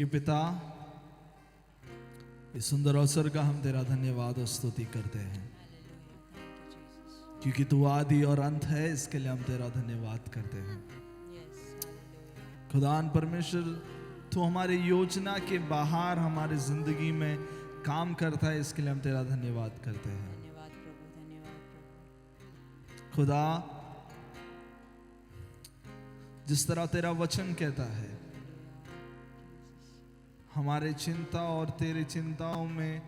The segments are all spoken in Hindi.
स्वर्गीय पिता, इस सुंदर अवसर का हम तेरा धन्यवाद और स्तुति करते हैं, क्योंकि तू आदि और अंत है। इसके लिए हम तेरा धन्यवाद करते हैं। खुदान परमेश्वर, तू हमारी योजना के बाहर हमारी जिंदगी में काम करता है। इसके लिए हम तेरा धन्यवाद करते हैं। धन्यवाद प्रभु, धन्यवाद प्रभु। खुदा, जिस तरह तेरा वचन कहता है, हमारे चिंता और तेरी चिंताओं में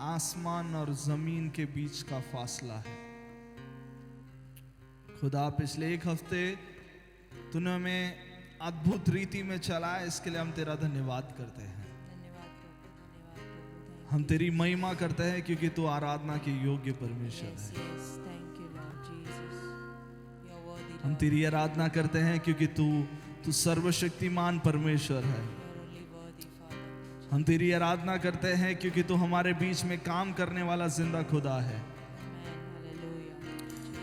आसमान और जमीन के बीच का फासला है। खुदा, पिछले एक हफ्ते तूने हमें अद्भुत रीति में चलाया। इसके लिए हम तेरा धन्यवाद करते हैं। धन्यवाद प्रभु, धन्यवाद प्रभु। हम तेरी महिमा करते हैं, क्योंकि तू आराधना के योग्य परमेश्वर है। Thank you Lord Jesus, you are worthy. हम तेरी आराधना करते हैं, क्योंकि तू सर्वशक्तिमान परमेश्वर है। हम तेरी आराधना करते हैं, क्योंकि तू हमारे बीच में काम करने वाला जिंदा खुदा है।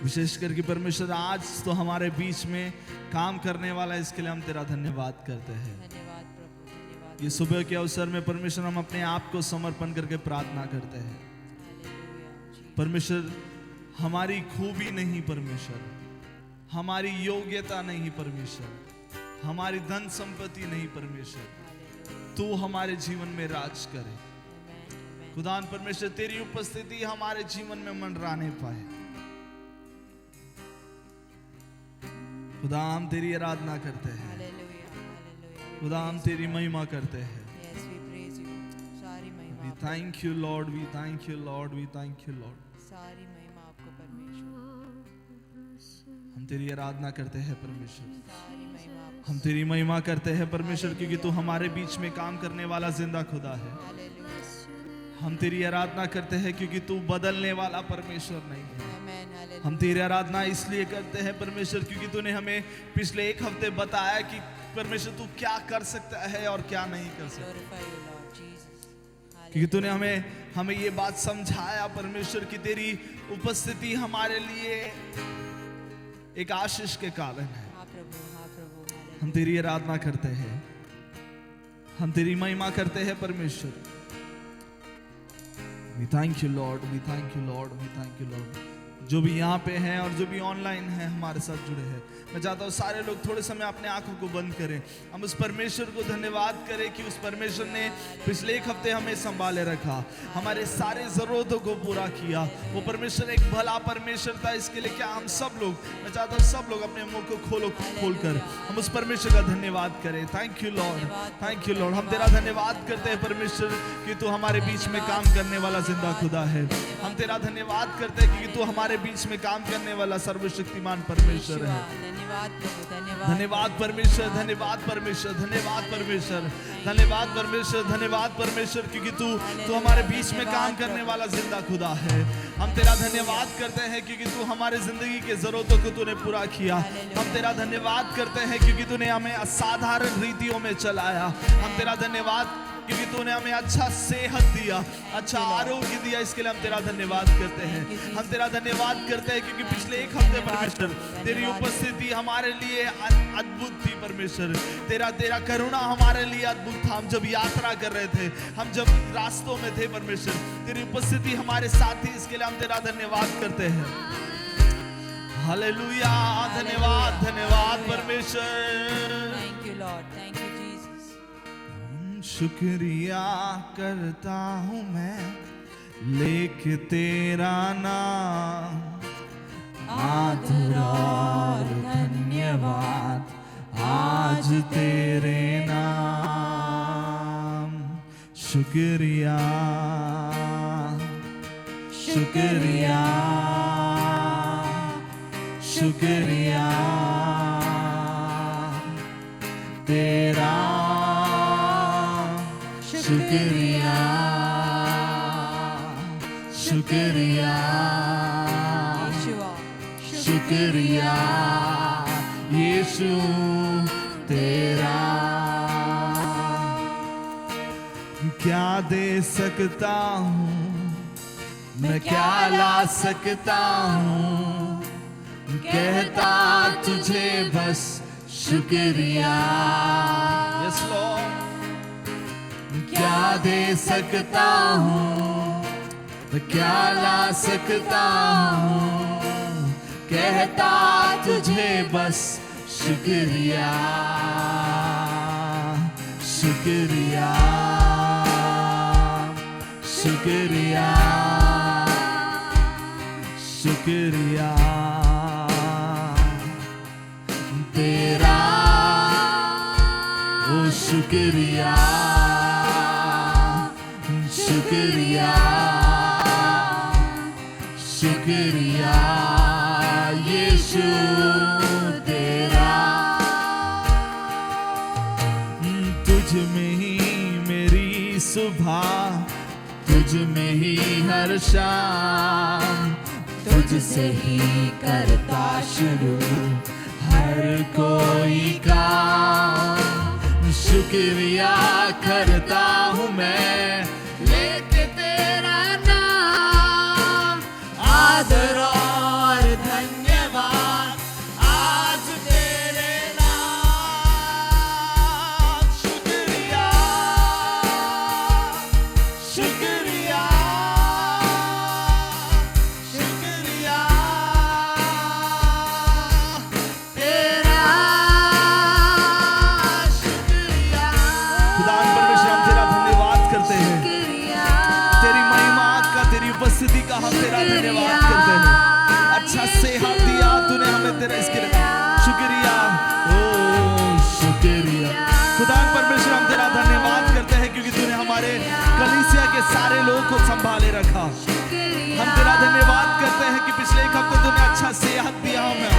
विशेष करके परमेश्वर, आज तो हमारे बीच में काम करने वाला है। इसके लिए हम तेरा धन्यवाद करते हैं। धन्यवाद प्रभु, धन्यवाद। ये सुबह के अवसर में परमेश्वर, हम अपने आप को समर्पण करके प्रार्थना करते हैं। परमेश्वर, हमारी खूबी नहीं परमेश्वर, हमारी योग्यता नहीं परमेश्वर, हमारी धन संपत्ति नहीं परमेश्वर, तू हमारे जीवन में राज करे। खुदान परमेश्वर, तेरी उपस्थिति हमारे जीवन में मंडराने पाए। खुदा, हम तेरी आराधना करते हैं। खुदा, हम तेरी महिमा करते हैं। सारी महिमा, We thank you Lord, we thank you Lord, we thank you Lord। सारी महिमा आपको परमेश्वर। हम तेरी आराधना करते हैं परमेश्वर। सारी महिमा आपको। हम तेरी महिमा करते हैं परमेश्वर, क्योंकि तू हमारे बीच में काम करने वाला जिंदा खुदा है। हम तेरी आराधना करते हैं, क्योंकि तू बदलने वाला परमेश्वर नहीं है। हम तेरी आराधना इसलिए करते हैं परमेश्वर, क्योंकि तूने हमें पिछले एक हफ्ते बताया कि परमेश्वर तू क्या कर सकता है और क्या नहीं कर सकता। क्योंकि तूने हमें ये बात समझाया परमेश्वर कि तेरी उपस्थिति हमारे लिए एक आशीष के कारण है। हम तेरी आराधना करते हैं, हम तेरी महिमा करते हैं परमेश्वर। We thank you Lord, we thank you Lord, we thank you Lord। जो भी यहाँ पे हैं और जो भी ऑनलाइन हैं हमारे साथ जुड़े हैं, मैं चाहता हूँ सारे लोग थोड़े समय अपने आंखों को बंद करें। हम उस परमेश्वर को धन्यवाद करें कि उस परमेश्वर ने पिछले एक हफ्ते हमें संभाले रखा, हमारे सारे जरूरतों को पूरा किया। वो परमेश्वर एक भला परमेश्वर था। इसके लिए क्या हम सब लोग, मैं चाहता हूँ सब लोग अपने मुंह को खोलकर हम उस परमेश्वर का धन्यवाद करें। Thank you Lord, thank you Lord. हम तेरा धन्यवाद करते हैं परमेश्वर कि तू हमारे बीच में काम करने वाला जिंदा खुदा है। हम तेरा धन्यवाद करते हैं क्योंकि तू हमारे बीच में काम करने वाला सर्वशक्तिमान परमेश्वर है। धन्यवाद प्रभु, धन्यवाद। धन्यवाद परमेश्वर, धन्यवाद परमेश्वर, धन्यवाद परमेश्वर, धन्यवाद परमेश्वर, धन्यवाद परमेश्वर, क्योंकि तू हमारे बीच में काम करने वाला जिंदा खुदा है। हम तेरा धन्यवाद करते हैं क्योंकि तू हमारे जिंदगी के जरूरतों को तूने पूरा किया। हम तेरा धन्यवाद करते हैं क्योंकि तूने हमें असाधारण रीतियों में चलाया। हम तेरा धन्यवाद क्योंकि तूने हमें अच्छा सेहत दिया, अच्छा आरोग्य दिया। इसके लिए हम तेरा धन्यवाद करते हैं। हम तेरा धन्यवाद करते हैं क्योंकि पिछले एक हफ्ते परमेश्वर तेरी उपस्थिति हमारे लिए अद्भुत थी परमेश्वर। तेरा करुणा हमारे लिए अद्भुत था। हम जब यात्रा कर रहे थे, हम जब रास्तों में थे परमेश्वर, तेरी उपस्थिति हमारे साथ थी। इसके लिए हम तेरा धन्यवाद करते हैं। हालेलुया, धन्यवाद, धन्यवाद परमेश्वर। Thank you Lord, thank you Jesus. शुक्रिया करता हूँ मैं लेके तेरा नाम, आदर और धन्यवाद आज तेरे नाम। शुक्रिया, शुक्रिया, शुक्रिया तेरा, शुक्रिया, शुक्रिया, शुक्रिया यीशु तेरा। क्या दे सकता हूँ मैं, क्या ला सकता हूँ, कहता तुझे बस शुक्रिया। यस लॉर्ड, क्या दे सकता हूँ, मैं क्या ला सकता हूँ, कहता तुझे बस शुक्रिया, शुक्रिया, शुक्रिया, शुक्रिया तेरा, ओ शुक्रिया, शुक्रिया, शुक्रिया यीशु तेरा। तुझ में ही मेरी सुबह, तुझ में ही हर शाम, तुझसे ही करता शुरू हर कोई काम। शुक्रिया करता हूँ मैं लेके तेरा नाम, आदर और धन्यवाद आज तेरे नाम। शुक्रिया, शुक्रिया, शुक्रिया तेरा, शुक्रिया। खुदा परमेश्वर हम तेरा धन्यवाद करते हैं, तेरी महिमा का, तेरी उपस्थिति का हम तेरा धन्यवाद करते हैं। अच्छा सेहत दिया तूने हमें, तेरा इसके लिए शुक्रिया, ओ शुक्रिया। खुदा परमेश्वर हम तेरा धन्यवाद करते हैं क्योंकि तूने हमारे कलीसिया के सारे लोगों को संभाले रखा। हम तेरा धन्यवाद करते हैं कि पिछले एक हफ्ते तूने अच्छा सेहत दिया हमें।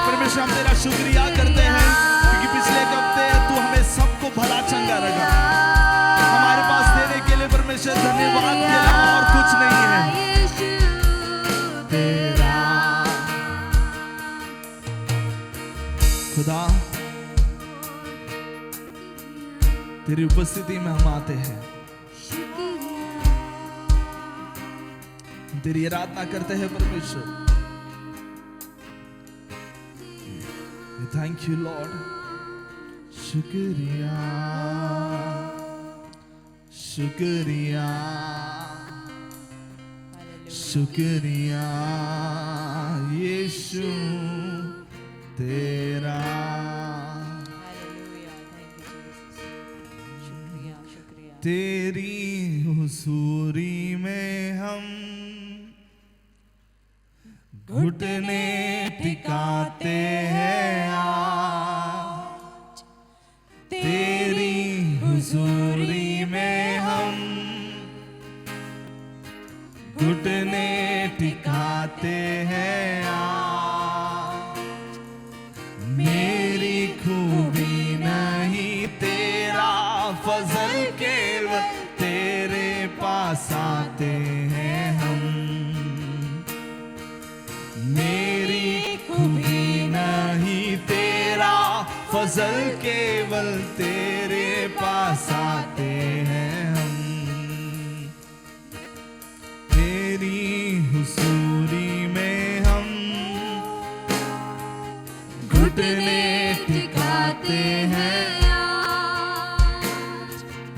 परमेश्वर हम तेरा शुक्रिया करते हैं क्योंकि पिछले एक हफ्ते तू हमें सबको भला चंगा रखा। हमारे पास देने के लिए परमेश्वर धन्यवाद के अलावा और कुछ नहीं है। तेरा खुदा, तेरी उपस्थिति में हम आते हैं, तेरी आराधना करते हैं परमेश्वर। थैंक यू लॉर्ड, शुक्रिया, शुक्रिया, शुक्रिया यीशु तेरा। तेरी हुजूरी में हम घुटने टिकाते हैं आज, तेरी हुजूरी में हम घुटने टिकाते हैं आज। मेरी खूबी नहीं तेरा फजल, केवल तेरे पास आते हैं हम। मेरी खूबी नहीं तेरा फजल, केवल तेरे पास आते हैं हम। तेरी हुजूरी में हम घुटने टिकाते हैं,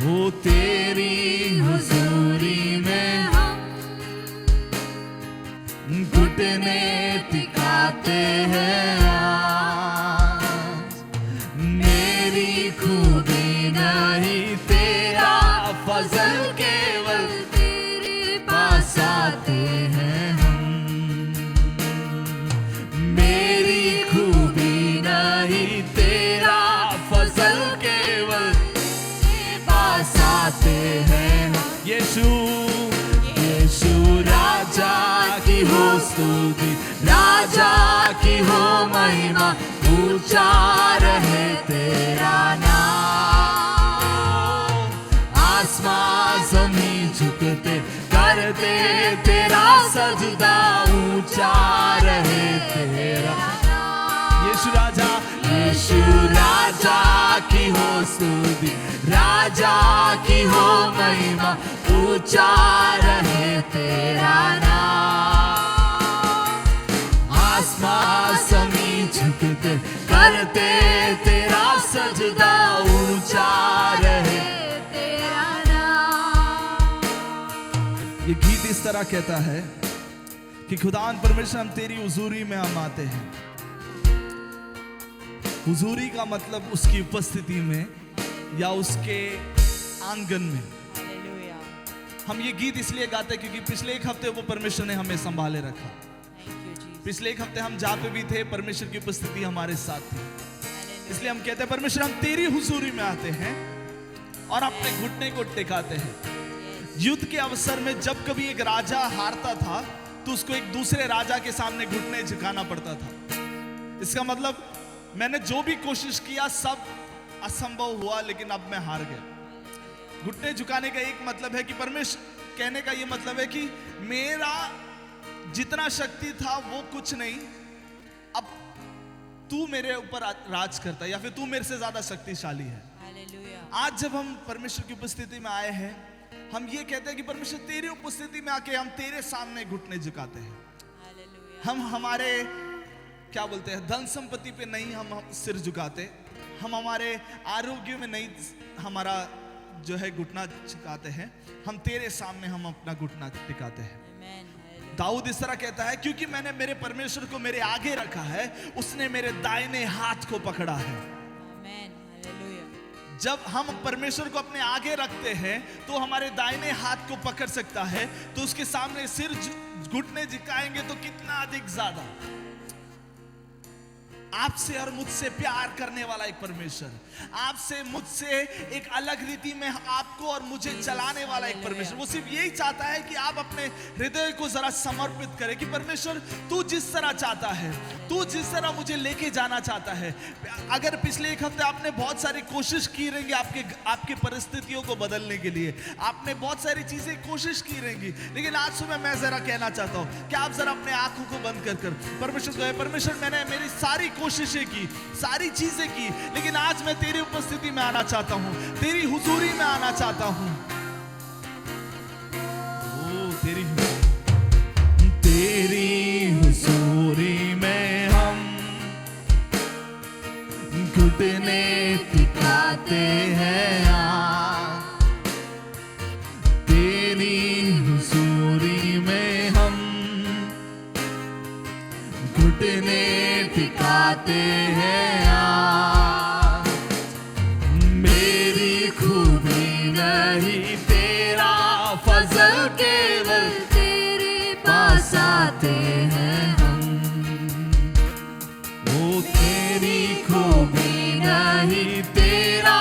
वो तेरी हुजूरी में हम घुटने टिकाते हैं आज। मेरी खूबी नहीं तेरा फजल, केवल तेरे पास आते हैं हम। मेरी खूबी नहीं तेरा फजल, केवल तेरे पास आते हैं हम। यीशु, यीशु राजा की हो स्तुति, राजा की हो महिमा, ऊंचा रहे तेरा नाम। आसमां जमीन झुकते करते तेरा सजदा, ऊंचा रहे तेरा नाम। यीशु राजा, यीशु राजा की हो स्तुति, राजा की हो महिमा, ऊंचा रहे तेरा नाम। आसमां जमीन झुकते करते तेरा सजदा, ऊंचा रहे इस तरह कहता है कि खुदान परमेश्वर हम तेरी हुजूरी में हम आते हैं। हुजूरी का मतलब उसकी उपस्थिति में या उसके आंगन में। Hallelujah. हम ये गीत इसलिए गाते हैं क्योंकि पिछले एक हफ्ते वो परमेश्वर ने हमें संभाले रखा। Thank you, Jesus. पिछले एक हफ्ते हम जहाँ पे भी थे परमेश्वर की उपस्थिति हमारे साथ थी। Hallelujah. इसलिए हम कहते हैं परमेश्वर हम तेरी हुजूरी में आते हैं और अपने घुटने को टिकाते हैं। Yes. युद्ध के अवसर में जब कभी एक राजा हारता था तो उसको एक दूसरे राजा के सामने घुटने झुकाना पड़ता था। इसका मतलब मैंने जो भी कोशिश किया सब असंभव हुआ, लेकिन अब मैं हार गया। घुटने झुकाने का एक मतलब है कि परमेश्वर कहने का ये मतलब है कि मेरा जितना शक्ति था वो कुछ नहीं, अब तू मेरे ऊपर राज करता है या फिर तू मेरे से ज्यादा शक्तिशाली है। Hallelujah. आज जब हम परमेश्वर की उपस्थिति में आए हैं, हम ये कहते हैं कि परमेश्वर तेरी उपस्थिति में आके हम तेरे सामने घुटने झुकाते हैं। Hallelujah. हम हमारे क्या बोलते हैं धन संपत्ति पे नहीं हम सिर झुकाते, हम हमारे आरोग्य में नहीं हमारा जो है घुटना झुकाते हैं, हम तेरे सामने हम अपना घुटना टिकाते हैं। Amen. Hallelujah. दाऊद इस तरह कहता है क्योंकि मैंने मेरे परमेश्वर को मेरे आगे रखा है, उसने मेरे दाहिने हाथ को पकड़ा है। Amen. Hallelujah. जब हम परमेश्वर को अपने आगे रखते हैं तो हमारे दाहिने हाथ को पकड़ सकता है, तो उसके सामने सिर घुटने झुकाएंगे तो कितना अधिक ज्यादा। आपसे और मुझसे प्यार करने वाला एक परमेश्वर, आपसे मुझसे एक अलग रीति में आपको और मुझे चलाने वाला एक परमेश्वर, वो सिर्फ यही चाहता है कि आप अपने हृदय को जरा समर्पित करें कि परमेश्वर तू जिस तरह चाहता है, तू जिस तरह मुझे लेके जाना चाहता है। अगर पिछले एक हफ्ते आपने बहुत सारी कोशिश की रहेंगी आपके परिस्थितियों को बदलने के लिए, आपने बहुत सारी चीजें कोशिश की रहेंगी, लेकिन आज सुबह मैं जरा कहना चाहता हूं कि आप जरा अपने आंखों को बंद कर परमेश्वर को, परमेश्वर मैंने मेरी सारी कोशिशें की, सारी चीजें की, लेकिन आज मैं तेरी उपस्थिति में आना चाहता हूं, तेरी हुजूरी में आना चाहता हूं। ओ तेरी हुजूरी में हम घुटने टिकाते हैं यार, तेरी हुजूरी में हम घुटने टिकाते हैं यार। मेरी खूबी नहीं तेरा फजल, केवल तेरे पास आते हैं हम। वो तेरी खूबी नहीं तेरा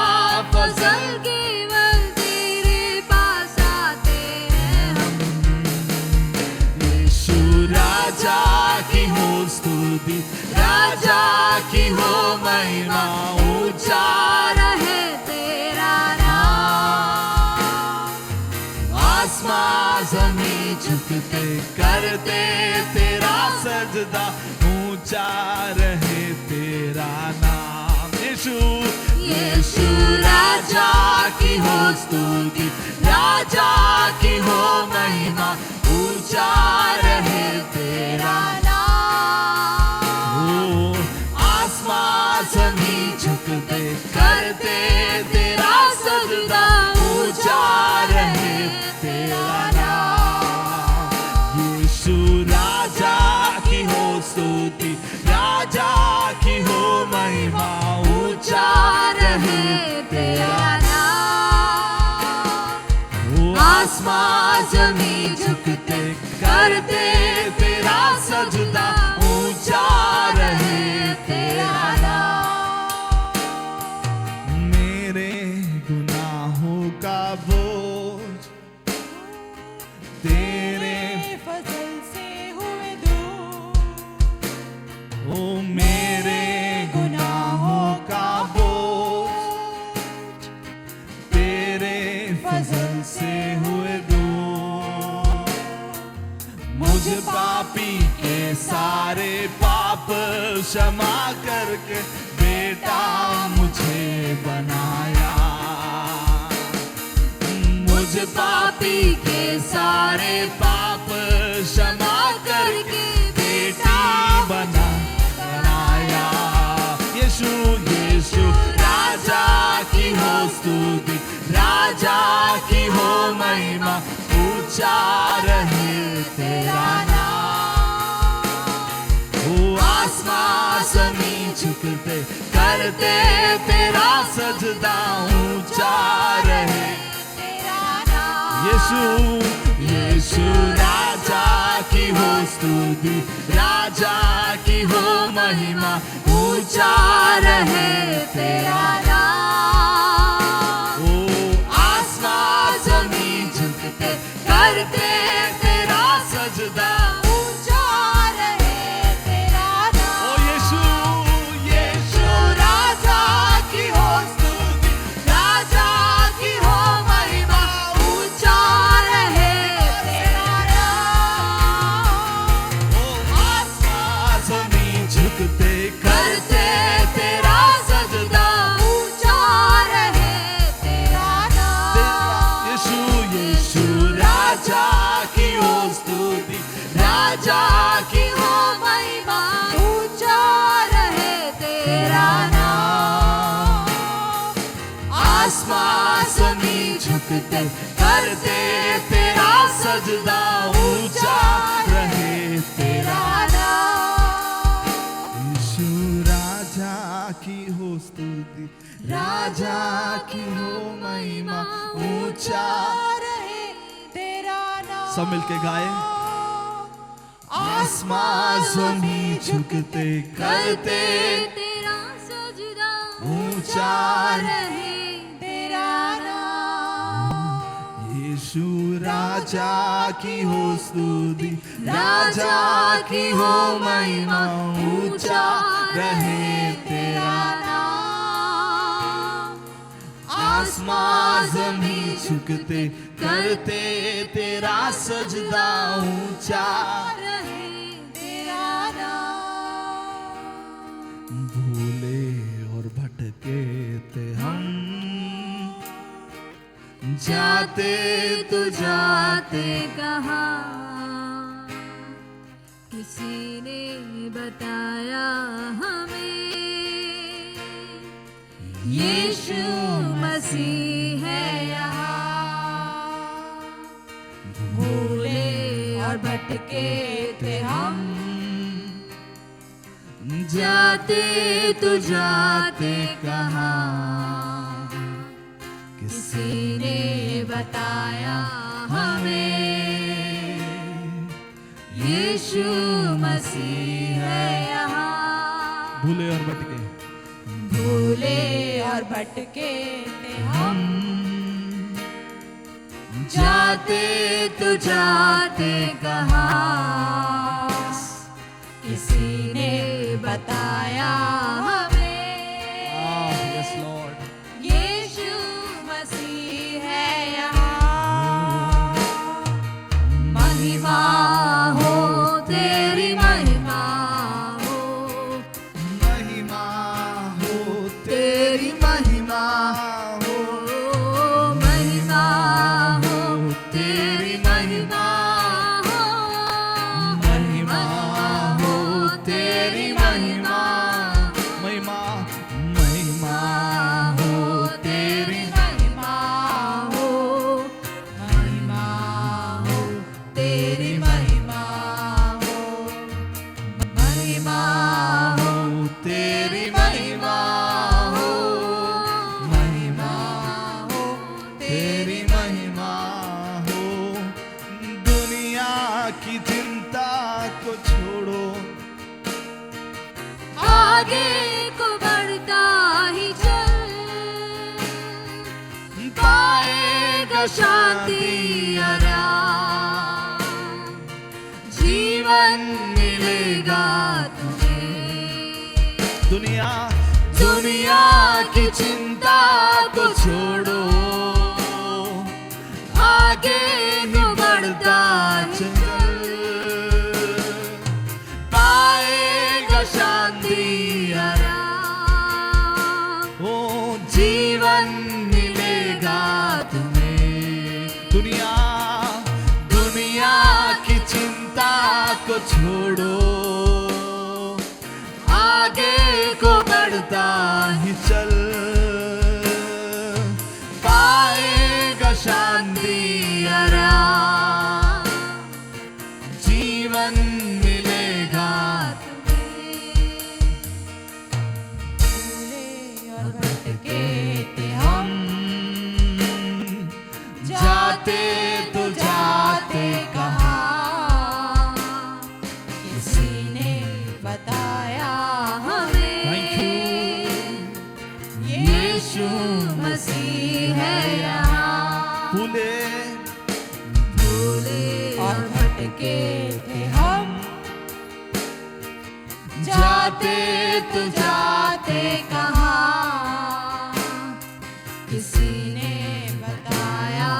फजल, केवल तेरे पास आते हैं हम। यीशु राजा की हो स्तुति, राजा की हो महिमा, ऊंचा रहे तेरा नाम। आसमां जमीन झुकते करते तेरा सजदा, ऊंचा रहे तेरा नाम। यीशु राजा की हो स्तुति, राजा की हो महिमा, ऊंचा रहे तेरा नाम। आसमां जमीन झुकते करते तेरा सजदा, ऊंचा रहे तेरा नाम। यीशु राजा की हो स्तुति, राजा की हो महिमा, ऊंचा रहे तेरा नाम। आसमां जमीन झुकते करते तेरा सजदा, ऊंचा रहे तेरा नाम। मेरे गुनाहों का बोझ तेरे फजल से हुए दूर। ओ मेरे गुनाहों का बोझ तेरे फजल से हुए दूर। मुझ पापी के सारे पाप क्षमा करके बेटा मुझे बनाया। मुझ पापी के सारे पाप क्षमा करके बेटा बनाया। यीशु राजा की हो स्तुति, राजा की हो महिमा, ऊंचा ऊंचा रहे तेरा नाम। ओ आसमां जमीन झुकते करते तेरा सजदा, ऊंचा रहे तेरा नाम। यीशु यीशु राजा की हो स्तुति, राजा की हो महिमा, ऊंचा रहे तेरा नाम। ओ आसमां जमीन झुकते करते तेरा सजदा, ऊंचा रहे तेरा नाम। ओ यीशु यीशु राजा की हो स्तुति, राजा की हो महिमा, ऊंचा रहे तेरा नाम। ओ आसमां जमीन झुकते करते तेरा सजदा, ऊंचा रहे तेरा नाम। यीशु यीशु राजा की हो स्तुति, राजा की हो महिमा, ऊंचा रहे तेरा नाम। आसमां जमीन झुकते करते तेरा सजदा, ऊंचा रहे तेरा नाम। यीशु राजा की हो स्तुति, राजा की हो महिमा, ऊंचा। रहे तेरा नाम। सब मिलके गाए। आसमां जमीन झुकते करते तेरा सजदा, ऊंचा रहे तेरा नाम। यीशु राजा की हो स्तुति, राजा की हो महिमा, ऊंचा रहे तेरा नाम। आसमां जमीन झुकते करते तेरा सजदा, ऊंचा रहे तेरा नाम। भूले और भटके थे हम, जाते तो जाते कहा किसी ने बताया हमें, यीशु मसीह है यहाँ। भूले और भटके थे हम, जाते तो जाते कहा किसी ने बताया हमें, यीशु मसीह है यहाँ। भूले और भटके भूले और भटके थे हम, जाते तो जाते कहा किसी ने बताया हमें, यस लॉर्ड। यीशु मसीह है यहाँ। महिमा हो तेरी, महिमा हो, महिमा हो तेरी, महिमा हो, महिमा हो तेरी महिमा, हो, महिमा हो तेरी महिमा, महिमा महिमा हो तेरी, महिमा हो, महिमा हो तेरी, महिमा हो, महिमा हो तेरी महिमा हो, महिमा हो तेरी महिमा हो। दुनिया की चिंता को छोड़ो, आगे को बढ़ता ही चल, पाएगा शांति आराम, जीवन मिलेगा तुम्हें। दुनिया दुनिया की चिंता को छोड़ो, आगे ही बढ़ता चल, पाएगा शांति आराम, ओ जीवन मिलेगा तुम्हें। दुनिया दुनिया की चिंता को छोड़ो, आगे को बढ़ता ही चल, पाएगा शांति आराम जीवन मिलेगा भूले और भटके थे हम, जाते तो जाते कहा किसी ने बताया हमें Thank you. यीशु मसीह है यहाँ। भूले भूले और भटके थे हम, जाते तो जाते कहा किसी ने बताया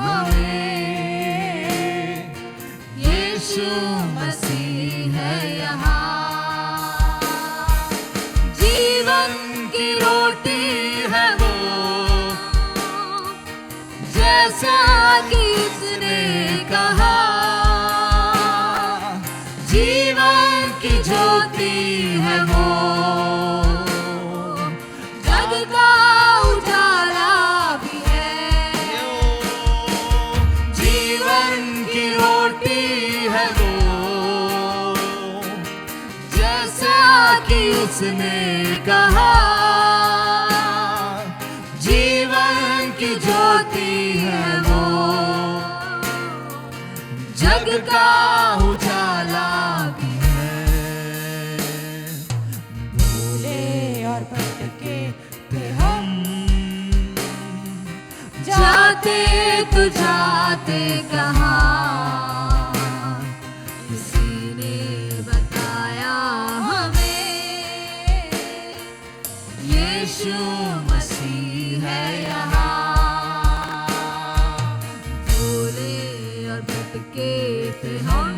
हमें यीशु मसीह है यहाँ। जीवन की रोटी है वो, जैसा कि उसने कहा। जीवन की ज्योति है वो, जग का उजाला भी है। जीवन की रोटी है वो, जैसा कि उसने कहा। जीवन की ज्योति है वो, जग का उजाला भी है। भूले और भटके थे हम, जाते तो जाते कहा किसी ने बताया हमें यीशु मसीह है यहाँ। भूले और भटके थे हम,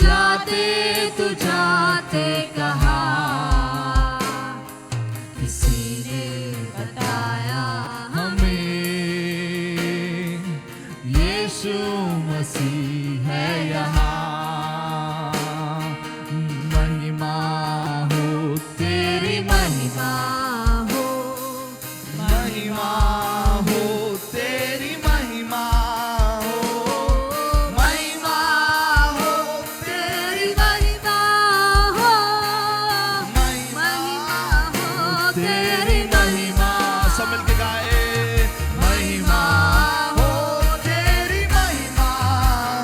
जाते तो जाते कहा किसी ने बताया हमें यीशु मसीह है यहाँ। महिमा हो तेरी महिमा हो, महिमा हो तेरी महिमा हो, महिमा हो तेरी महिमा हो, महिमा हो तेरी महिमा। सब मिलके गाए महिमा हो तेरी महिमा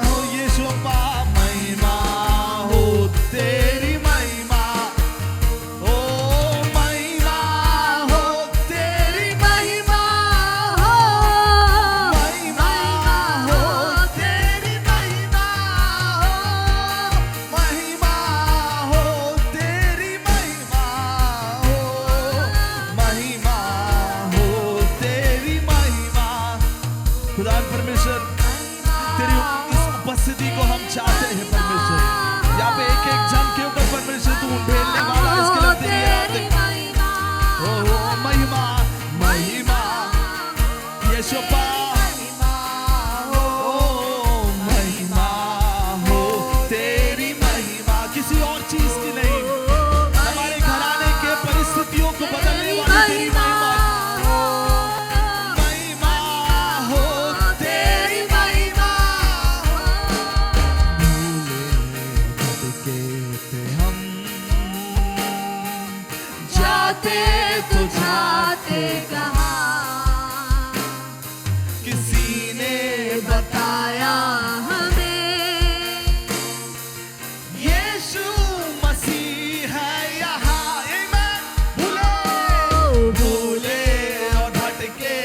हो यीशु अप्पा। महिमा हो तेरी महिमा ओ महिमा हो तेरी महिमा हो, महिमा हो तेरी महिमा हो, महिमा हो तेरी महिमा हो, महिमा हो तेरी महिमा। खुदा परमेश्वर तेरी इस उपस्थिति को हम चाहते हैं परमेश्वर। यहाँ पे एक एक जन के ऊपर परमेश्वर तू ढेलने वाला है, इसके लिए तेरी आराधना। ओ महिमा महिमा यीशु अप्पा। ओ महिमा हो तेरी महिमा, किसी और चीज की नहीं, हमारे घराने के परिस्थितियों को बदलने वाली तेरी महिमा। महिमा हो तेरी महिमा। भूले भटके थे हम, जाते तो जाते कहा किसी ने बताया हमें यीशु मसीह है यहाँ। आमीन। भूले और भटके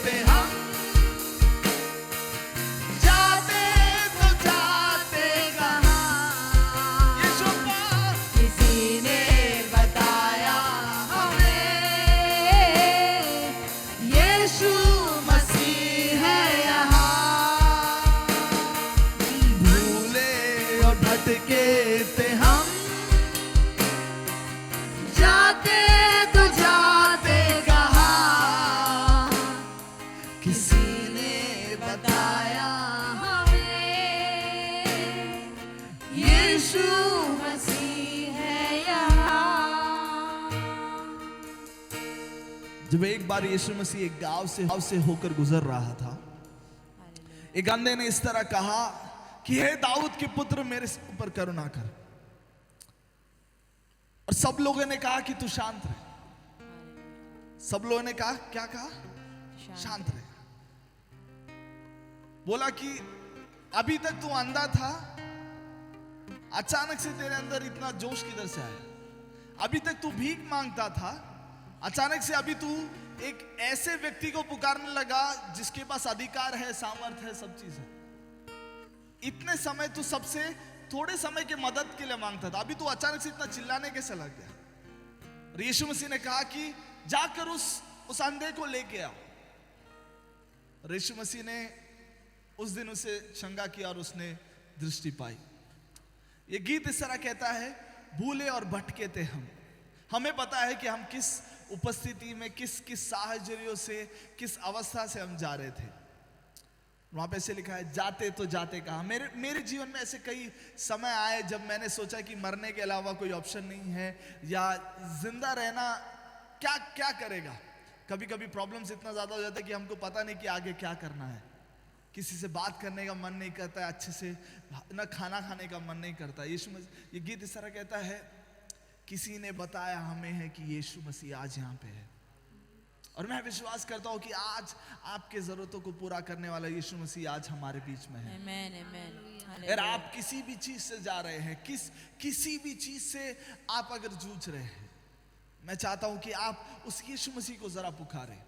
थे हम, जाते तो जाते कहा यीशु अप्पा। किसी ने बताया हमें जब एक बार यीशु मसीह एक गांव से होकर गुजर रहा था, एक अंधे ने इस तरह कहा कि हे दाऊद के पुत्र, मेरे ऊपर करुणा कर। और सब लोगों ने कहा कि तू शांत रहे। सब लोगों ने कहा, क्या कहा? शांत रहे। बोला कि अभी तक तू अंधा था, अचानक से तेरे अंदर इतना जोश किधर से आया? अभी तक तू भीख मांगता था, अचानक से अभी तू एक ऐसे व्यक्ति को पुकारने लगा जिसके पास अधिकार है, सामर्थ है, सब चीज है। इतने समय तू सबसे थोड़े समय के मदद के लिए मांगता था, अभी तू अचानक से इतना चिल्लाने कैसे लग गया? और यीशु मसीह ने कहा कि जाकर उस अंधे को लेके आओ। और यीशु मसीह ने उस दिन उसे शंगा किया और उसने दृष्टि पाई। ये गीत इस तरह कहता है, भूले और भटके थे हम। हमें पता है कि हम किस उपस्थिति में, किस साहचर्यों से, किस अवस्था से हम जा रहे थे। वहां पे ऐसे लिखा है, जाते तो जाते कहा। मेरे जीवन में ऐसे कई समय आए जब मैंने सोचा कि मरने के अलावा कोई ऑप्शन नहीं है, या जिंदा रहना क्या क्या करेगा। कभी कभी प्रॉब्लम्स इतना ज्यादा हो जाता है कि हमको पता नहीं कि आगे क्या करना है। किसी से बात करने का मन नहीं करता है, अच्छे से ना खाना खाने का मन नहीं करता। यीशु मसीह, ये गीत इस तरह कहता है, किसी ने बताया हमें है कि यीशु मसीह आज यहाँ पे है। और मैं विश्वास करता हूँ कि आज आपके जरूरतों को पूरा करने वाला यीशु मसीह आज हमारे बीच में है। आमेन, आमेन। अगर आप किसी भी चीज से जा रहे हैं, किसी भी चीज से आप अगर जूझ रहे हैं, मैं चाहता हूं कि आप उस यीशु मसीह को जरा पुकारें।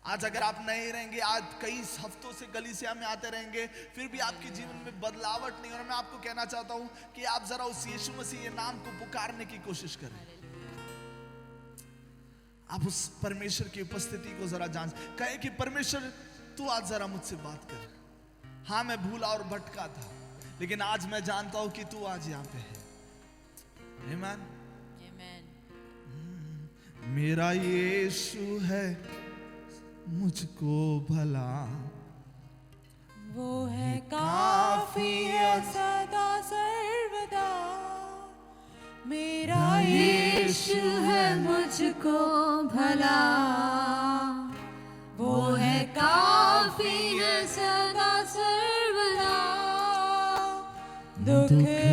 आज अगर आप नहीं रहेंगे, आज कई हफ्तों से कलीसिया में आते रहेंगे, फिर भी आपके जीवन में बदलावट नहीं हो रहा, मैं आपको कहना चाहता हूं कि आप जरा उस यीशु मसीह के नाम को पुकारने की कोशिश करें। आप उस परमेश्वर की उपस्थिति को जरा जान, कहे कि परमेश्वर तू आज जरा मुझसे बात कर। हाँ, मैं भूला और भटका था, लेकिन आज मैं जानता हूं कि तू आज यहाँ पे है। आमीन। मेरा यीशु है मुझको भला, वो है काफी है सदा सर्वदा। मेरा यीशु है मुझको भला, वो है काफी है सदा सर्वदा। दुख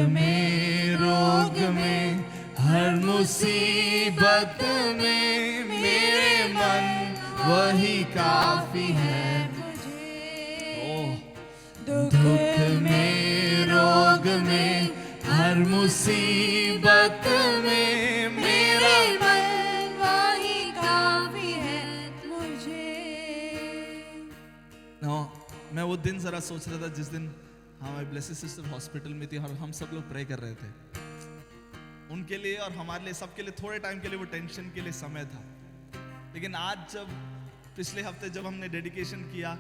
में, रोग में, हर मुसीबत में मेरे मन वही काफी है। दुख में, रोग में, हर मुसीबत में मेरा मन वही काफी है मुझे। मैं वो दिन जरा सोच रहा था जिस दिन हमारी ब्लेसेड सिस्टर हॉस्पिटल में थी और हम सब लोग प्रे कर रहे थे उनके लिए और हमारे लिए, सबके लिए। थोड़े टाइम के लिए वो टेंशन के लिए समय था, लेकिन आज जब पिछले हफ्ते जब हमने डेडिकेशन किया,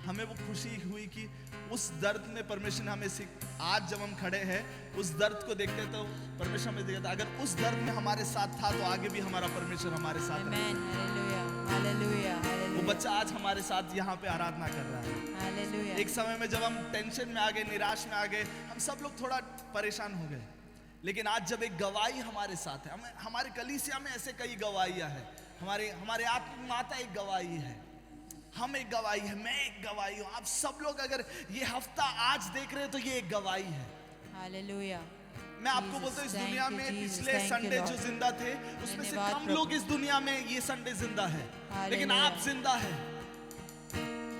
हमें वो खुशी हुई कि उस दर्द में परमेश्वर ने हमें आज जब हम खड़े हैं उस दर्द को देखते तो परमेश्वर हमें देखता, अगर उस दर्द में हमारे साथ था तो आगे भी हमारा परमेश्वर हमारे साथ है। आमेन, हालेलुया, हालेलुया, वो हालेलुया, बच्चा आज हमारे साथ यहाँ पे आराधना कर रहा है। हालेलुया। एक समय में जब हम टेंशन में आ गए, निराश में आ गए, हम सब लोग थोड़ा परेशान हो गए, लेकिन आज जब एक गवाही हमारे साथ है, हमारे कलीसिया में ऐसे कई गवाहियां हैं। हमारे आत्मिक माता एक गवाही है, हम एक गवाही है, मैं एक गवाही हूं। आप सब लोग अगर ये हफ्ता आज देख रहे हैं तो ये एक गवाही है। हालेलुया। मैं आपको बोलता हूँ, इस दुनिया में पिछले संडे जो जिंदा थे उसमें से धन्यवाद कम लोग इस दुनिया में ये संडे जिंदा है, लेकिन आप जिंदा है।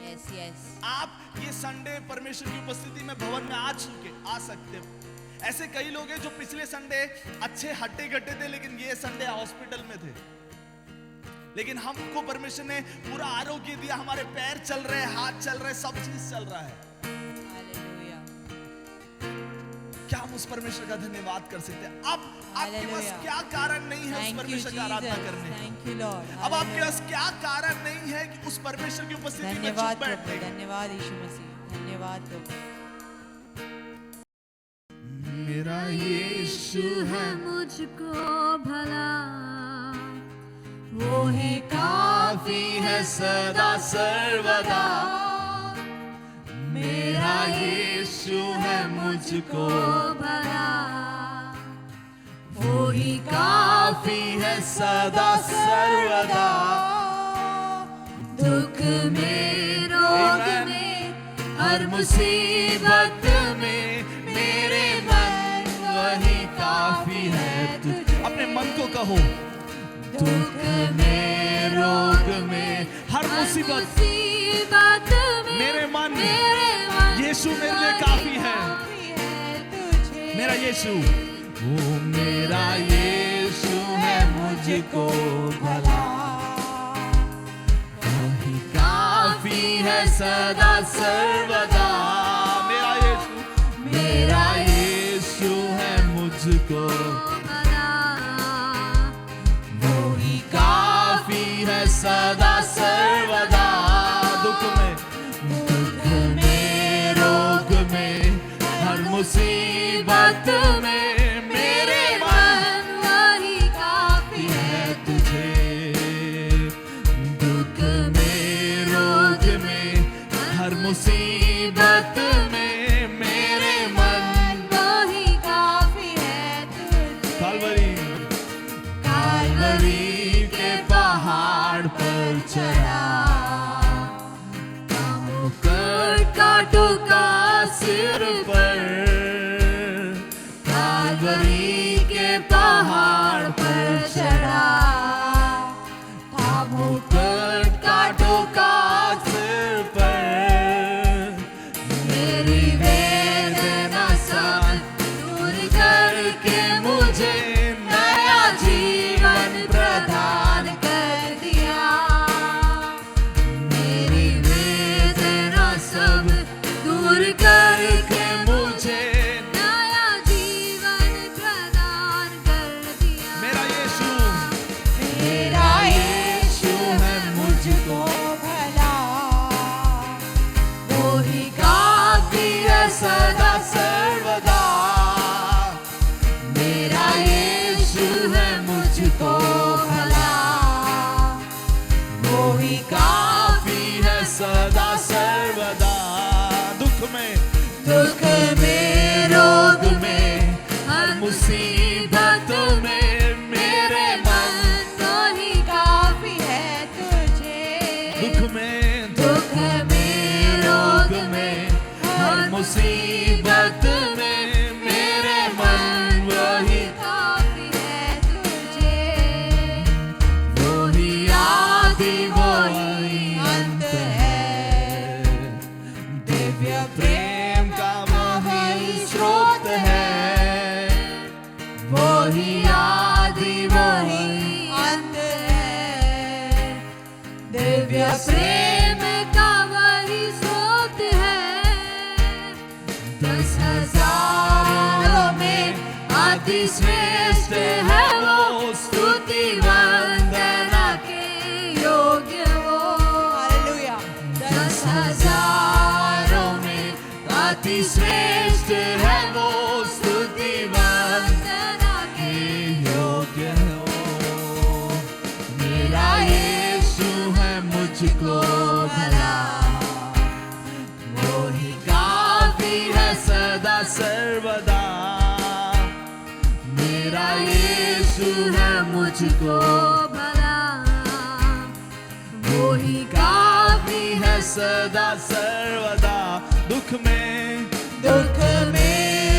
Yes, yes. आप ये संडे परमेश्वर की उपस्थिति में भवन में आ सकते हो। ऐसे कई लोग हैं जो पिछले संडे अच्छे हट्टे गट्टे थे, लेकिन ये संडे हॉस्पिटल में थे, लेकिन हमको परमेश्वर ने पूरा आरोग्य दिया, हमारे पैर चल रहे हैं, हाथ चल रहे हैं, सब चीज चल रहा है। हालेलुया। क्या हम उस परमेश्वर का धन्यवाद कर सकते हैं? अब आपके पास क्या कारण नहीं है उस परमेश्वर का आराधना करने का? Thank you Lord. अब आपके पास क्या कारण नहीं है कि उस परमेश्वर की उपस्थिति में धन्यवाद चुप बैठने प्रभु, का? धन्यवाद यीशु मसीह, धन्यवाद प्रभु। मेरा यीशु है मुझको भला, वो है काफी है सदा सर्वदा। मेरा यीशु है मुझको भला, वो ही काफी काफी है सदा सर्वदा। दुख में रोग Amen. में हर मुसीबत में मेरे मन वही काफी है तुझे। अपने मन को कहो, दुख में रोग में हर हर मुसीबत मुसीबत में मेरे मन मन यीशु मेरे लिए काफी है। काफी है तुझे। मेरा यीशु, वो मेरा यीशु है मुझको भला, वही काफी है सदा सर्वदा। मेरा यीशु है मुझको, वो ही काफी है सदा सर्वदा। दुख में रोग में हर मुसीबत में मेरे मन वही काफी है तुझे। दुख में रोग में हर मुसीबत में मेरे मन वही काफी है तुझे। कालवरी के पहाड़ पर चढ़ा, कांटों का सिर पर। कालवरी के पहाड़ पर चढ़ा, मुकुट कांटों का सिर पर। मेरी वेदना सब दूर करके मुझे नया जीवन प्रदान कर दिया। मेरी वेदना सब दूर करके मुझे नया जीवन प्रदान कर दिया। मेरा यीशु, मेरा यीशु है मुझको भला, वो ही काफी है सदा सर्वदा। मेरा यीशु है मुझको भला, वो ही काफी है सदा सर्वदा। दुख में रोग में हर मुसीबत में मेरे मन वही काफी है तुझे। दुख में रोग में हर मुसीबत में मेरे मन वही काफी है तुझे। वही आदि वही अंत है। दिव्य प्रेम का वही स्रोत है। वही आदि वही अंत है। दिव्य प्रेम का वही स्रोत है। 10,000 में अति श्रेष्ठ है वो, स्तुति वंदना के योग्य वो। हालेलुया। 10,000 में अति श्रेष्ठ है वो, स्तुति वंदना के योग्य हो। मेरा यीशु है मुझको भला, वो ही काफी है सदा सर्वदा। मेरा यीशु है मुझको भला वो ही काफी है सदा सर्वदा। दुख में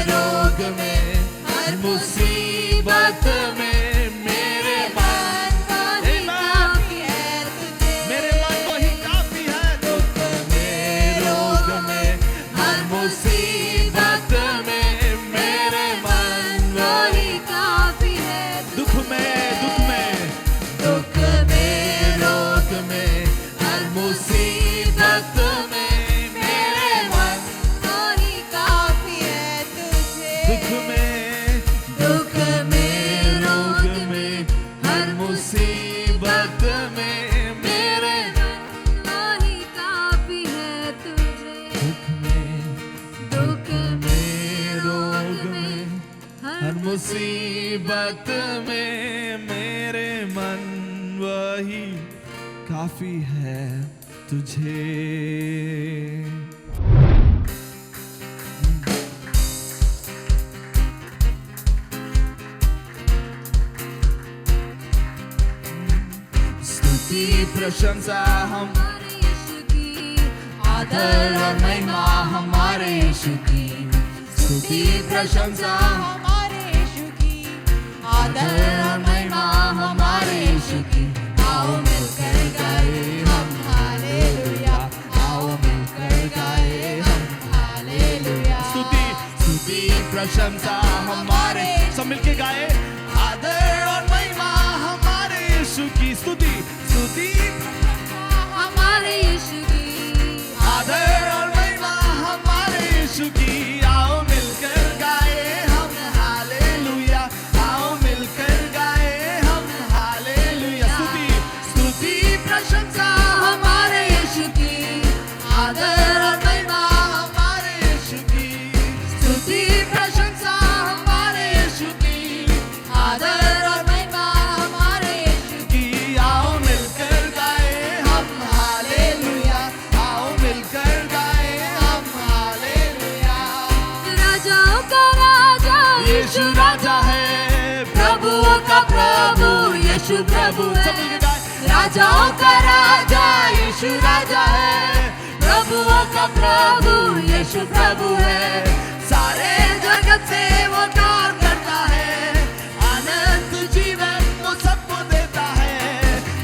रोग में हर मुसीबत में मेरे मन वही काफी है तुझे। मेरे मन वही काफी है। दुख में रोग में हर मुसीबत में मेरे मन वही काफी है दुख में रोग में हर मुसीबत में मेरे मन वही काफी है तुझे। दुख में रोग में हर मुसीबत में मेरे वही काफी है तुझे। दुख में रोग में हर मुसीबत में मेरे मन वही काफी है तुझे। स्तुति प्रशंसा हम हमारे यीशु की आदर और महिमा हमारे यीशु की स्तुति प्रशंसा हमारे यीशु की आदर और महिमा हमारे यीशु की आओ मिलकर गाए हम हालेलुया आओ मिलकर गाए हम हालेलुया स्तुति स्तुति प्रशंसा हमारे सब मिलके गाए आदर और महिमा हमारे यीशु की स्तुति स्तुति हमारे यीशु की आदर और महिमा हमारे यीशु की आओ मिलकर गाए हम हालेलुया आओ मिलकर गाए हम हालेलुया स्तुति स्तुति प्रशंसा हमारे यीशु की आदर और महिमा हमारे यीशु की स्तुति प्रशंसा हमारे यीशु की आदर और महिमा हमारे यीशु की आओ मिलकर गाए हम हालेलुया आओ मिलकर गाए हम हालेलुया राजाओं का राजा यीशु राजा है प्रभुओं का प्रभु यीशु प्रभु है सब मिलके गाए राजाओं का राजा यीशु राजा है प्रभुओं का प्रभु यीशु प्रभु है सारे जगत से वो प्यार करता है अनंत जीवन वो सबको देता है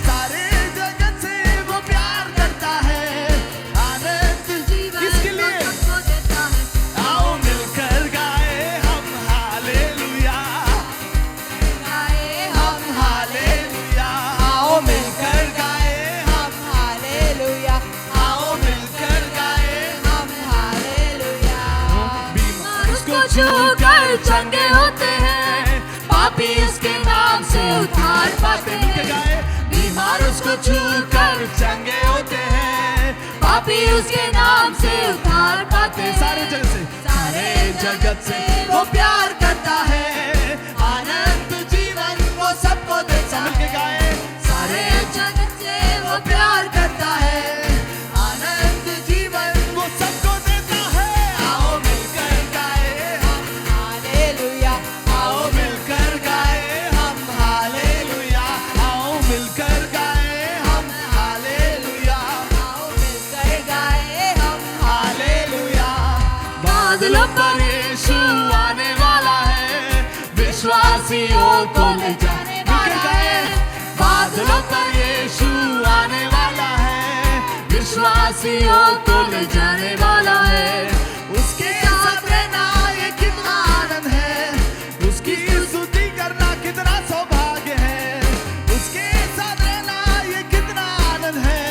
सारे जगत से वो प्यार करता है अनंत जीवन किसके को लिए सबको देता है आओ मिलकर गाए हम हालेलुया गाए हम हालेलुया आओ मिलकर गाए हम हालेलुया आओ मिलकर गाए हम हालेलुया बीमार उसको छूकर चंगे होते हैं पापी उसके नाम से उद्धार पाते मिलके गाए बीमार उसको छूकर चंगे होते हैं पापी उसके नाम से उद्धार पाते सारे जगत से वो प्यार करता है अनंत जीवन वो सबको देता मिलके गाए सारे जगत से वो प्यार करता है अनंत जीवन वो सबको देता है आओ मिलकर गाए हम हालेलुया आओ मिलकर गाए हम हालेलुया आओ मिलकर गाए हम हालेलुया आओ मिलकर गाए हम हालेलुया बादलों पर यीशु आने वाला है विश्वासियों को ले जाने वाला है बादलों पर यीशु आने वाला है विश्वासियों को ले जाने वाला है उसके साथ रहना ये कितना आनंद है उसकी स्तुति करना कितना सौभाग्य है उसके साथ रहना ये कितना आनंद है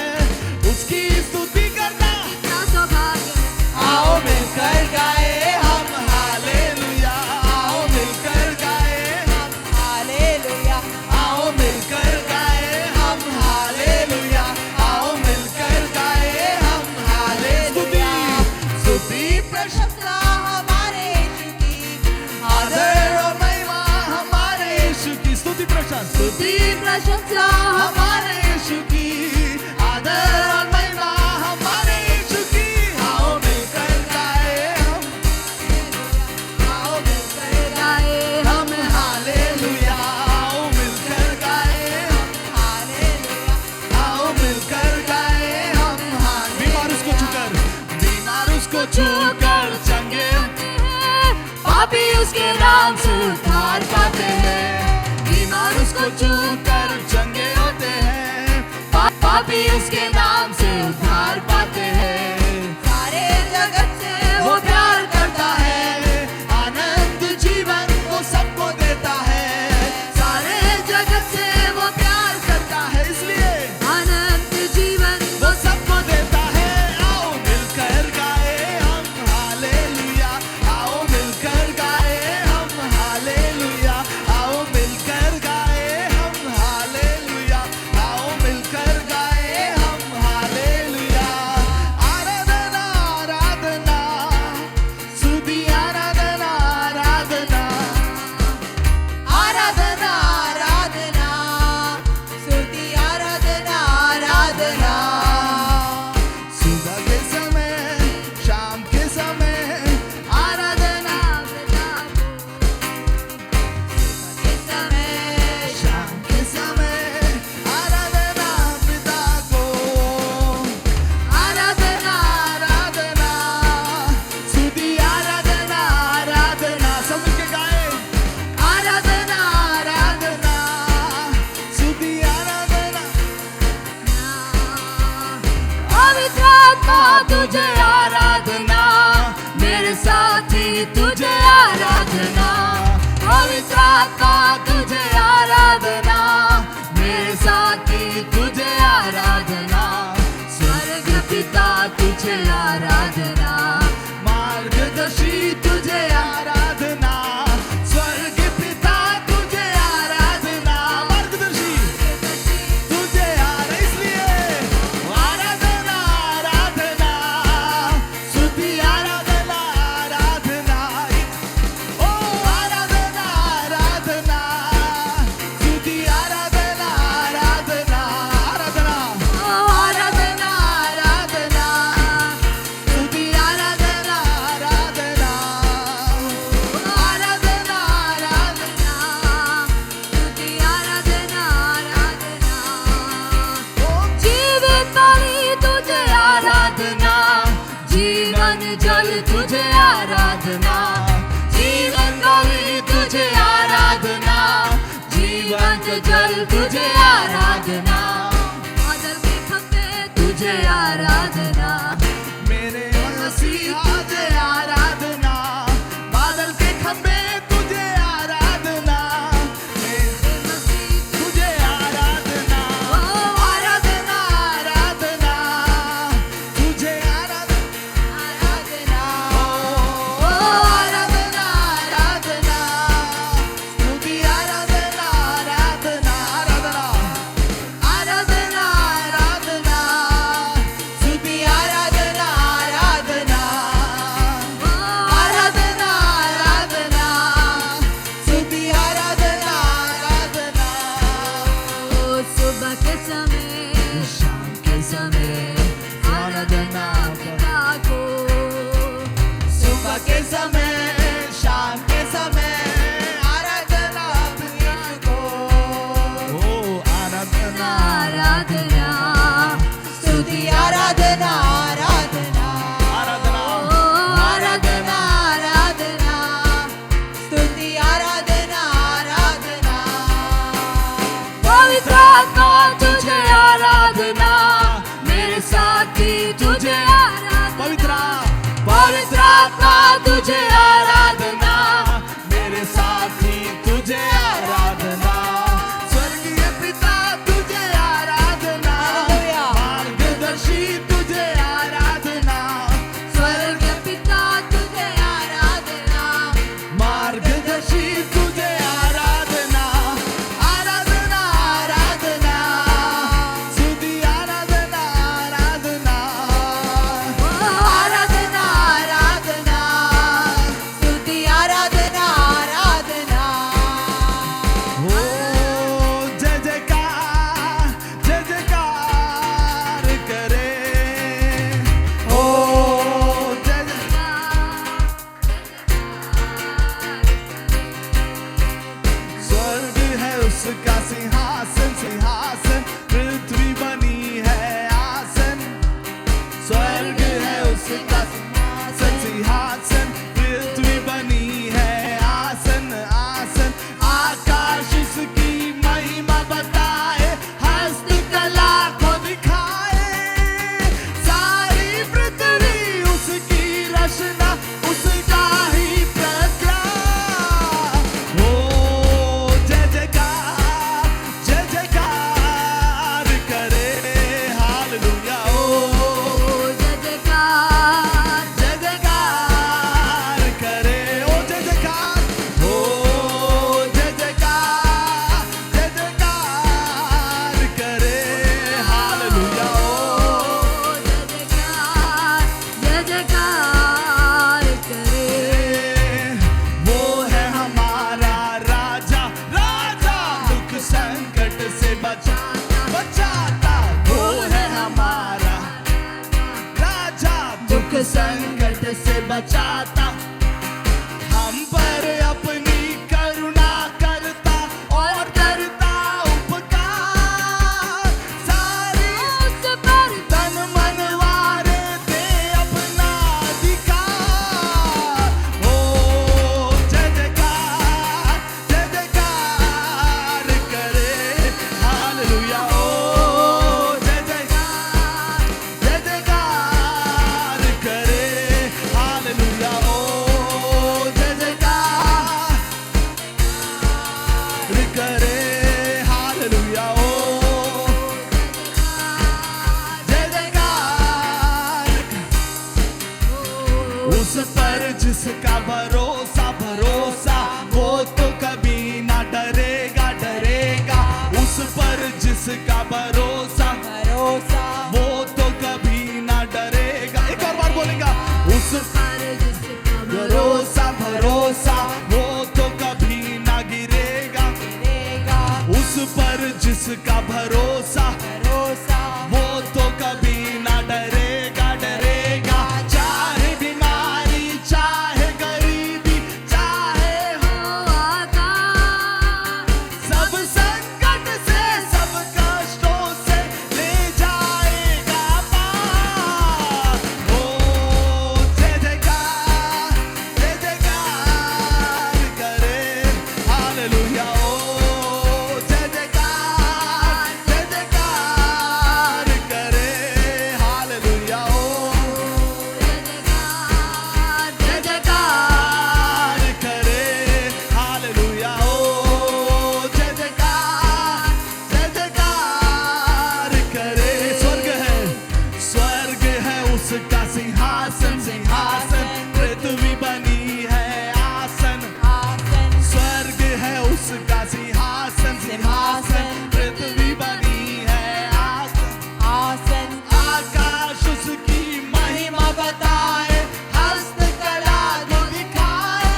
उसकी स्तुति करना कितना सौभाग्य है आओ मिलकर गाए हम हालेलुया आओ मिलकर गाए हम हालेलुया आओ मिलकर गाए हम हालेलुया आओ मिलकर गाए हम हालेलुया स्तुति प्रशंसा हमारे यीशु की आदर और महिमा हमारे यीशु की स्तुति प्रशंसा स्तुति प्रशंसा हमारे यीशु की आदर और महिमा हमारे यीशु की आओ मिलकर गाए हम आओ मिलकर गाए हम हालेलुया आओ मिलकर गाए हम हालेलुया आओ मिलकर गाए हम बीमार उसको छूकर चंगे पापी उसके नाम से उद्धार पाते हैं बीमार उसको छूकर चंगे होते हैं पापी उसके नाम से उद्धार पाते हैं सारे जगत से वो प्यार करता है अनंत जीवन वो सबको देता है सारे जगत से वो प्यार करता है इसलिए अनंत जीवन वो सबको देता है आओ मिलकर गाए हम हालेलुया आओ मिलकर गाए हम हालेलुया आओ मिलकर गाए हम हालेलुया आओ मिलकर गाए हम हालेलुया तुझे आराधना, मेरे साथी तुझे आराधना, पवित्र आत्मा तुझे आराधना, मेरे साथी तुझे आराधना, स्वर्ग पिता तुझे आराधना, मार्गदर्शी तुझे आराधना, स्वर्ग पिता तुझे आराधना, मार्गदर्शी तुझे इसलिए आराधना आराधना स्तुति आराधना आराधना ओ आराधना आराधना स्तुति आराधना आराधना आराधना आराधना आराधना, स्तुति आराधना आराधना आराधना आराधना, स्तुति आराधना आराधना, जीवित बलि तुझे आराधना, जीवन जल तुझे आराधना, जीवन बलि तुझे आराधना, जीवन जल तुझे आराधना, बादल के खंभे तुझे आराधना, मेरे मसीहा तुझे आराधना, बादल के खंभे तुझे आराधना, मेरे मसीह तुझे आराधना आराधना आराधना तुझे आराधना आराधना आराधना स्तुति आराधना आराधना आराधना आराधना आराधना स्तुति आराधना आराधना आराधना आराधना स्तुति आराधना आराधना सुबह के समय, शाम के समय, आराधना पिता को, सुबह के समय शाम के समय आराधना तुझको ओ आराधना आराधना, स्तुति आराधना आराधना आराधना आराधना आराधना स्तुति आराधना आराधना पवित्र आत्मा तुझे आराधना, मेरे साथी तुझे आराधना, पवित्र आत्मा तुझे आराधना, मेरे साथी तुझे आराधना, स्वर्गीय पिता तुझे आराधना, हालेलुया। मार्गदर्शी तुझे आराधना, स्वर्ग पिता तुझे आराधना, मार्गदर्शी तुझे आराधना आराधना आराधना स्तुति आराधना आराधना आराधना आराधना स्तुति आराधना आराधना हो जय जयकार करे हो जय स्वर्ग है उसका सिंहासन सिंहासन पृथ्वी बनी है आसन स्वर्ग है उसका सिंहासन सिंहासन पृथ्वी बनी है आसन आसन आकाश उसकी महिमा बताए हस्तकला को दिखाए सारी पृथ्वी उसकी रचना उसका ही प्रज्ञा हो जय जयकार करे हालेलुया ओ जय जयकार, जय जयकार करे ओ जय जयकार हो जय जयकार करे हालेलुया ओ जय जयकार करे, वो है हमारा राजा राजा दुख संकट से बचाता वो है हमारा राजा दुख संकट से बचाता हम पर अपनी करुणा करता और करता उपकार सारी उस पर तन मन वारे दे अपना अधिकार ओ जय जयकार करे हालेलुया ओ जय जयकार हालेलुया ओ जय जयकार उस पर जिसका भरोसा भरोसा वो तो कभी ना डरेगा डरेगा उस पर जिसका भरोसा भरोसा वो तो कभी ना डरेगा एक और बार बोलेगा उस पर जिसका भरोसा भरोसा वो तो कभी ना गिरेगा गिरेगा उस पर जिसका भरोसा भरोसा वो तो कभी ना डरेगा डरेगा चाहे बीमारी चाहे गरीबी चाहे हो आकाश सब संकट से सब कष्टों से ले जाएगा पार ओ जय जयकार करे हालेलुया ओ जय जयकार करे हालेलुया ओ जय जयकार जय जयकार करे हालेलुया ओ जय जयकार करे स्वर्ग है उसका सिंहासन सिंहासन पृथ्वी बनी है आसन आसन स्वर्ग है उसका सिंहासन सिंहासन पृथ्वी बनी है आसन आसन आकाश उसकी महिमा बताए हस्तकला जो दिखाए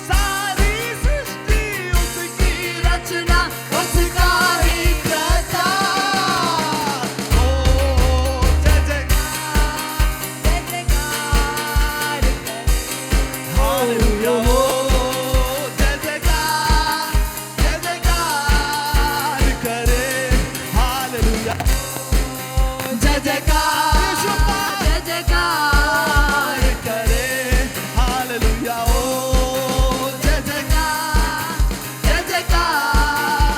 सारी सृष्टि उसकी रचना उसका ही करता ओ जय जयकार हालेलुया ओ जय जयकार करे हालेलुया जय जयकार जय जयकार करे हालेलुया ओ जय जयकार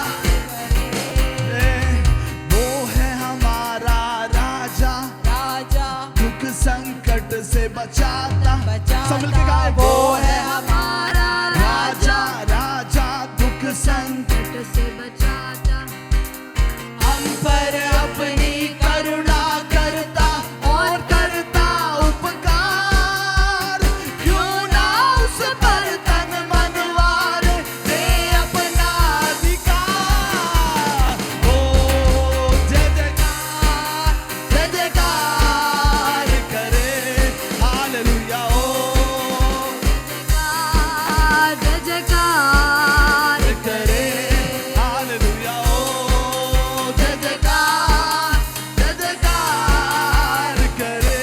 वो है हमारा राजा राजा दुख संकट से बचाता बचाता सब मिलके गाए वो है हमारा राजा राजा दुख संकट संकट से बचाता हम पर अपनी करुणा करता और करता उपकार क्यों ना उस पर तन मन वारे दे अपना अधिकार ओ जय जयकार करे हालेलुया ओ जय जयकार करे हालेलुया ओ जय जयकार करे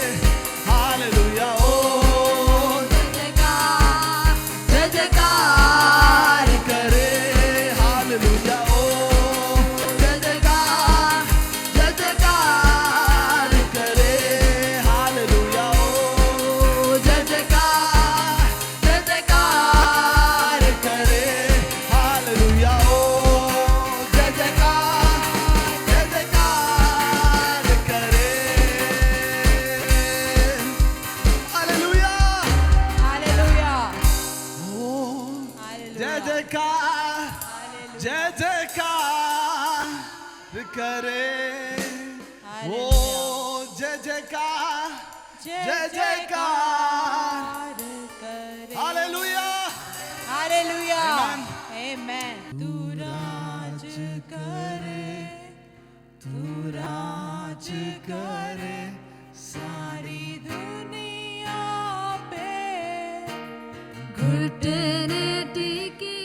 हालेलुया ओ जय जयकार करे हालेलुया ओ जय जयकार करे हालेलुया ओ जय जयकार करे हालेलुया ओ जय जयकार करे हालेलुया हालेलुया ओ जय जयकार जय जयकार करे ओ जय जयकार जय जयकार करे हालेलुया हालेलुया Amen. आमेन तू राज करे तू राज करे सारी दुनिया पे घुटने टिके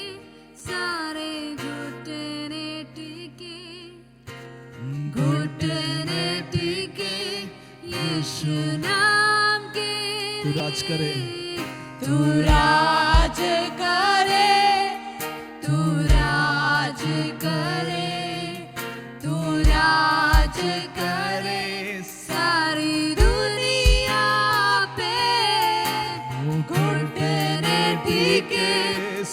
सारे घुटने टिके घुटने टिके यीशु नाम के तू राज करे तू राज करे तू राज करे तू राज करे सारी दुनिया पे घुटने टिके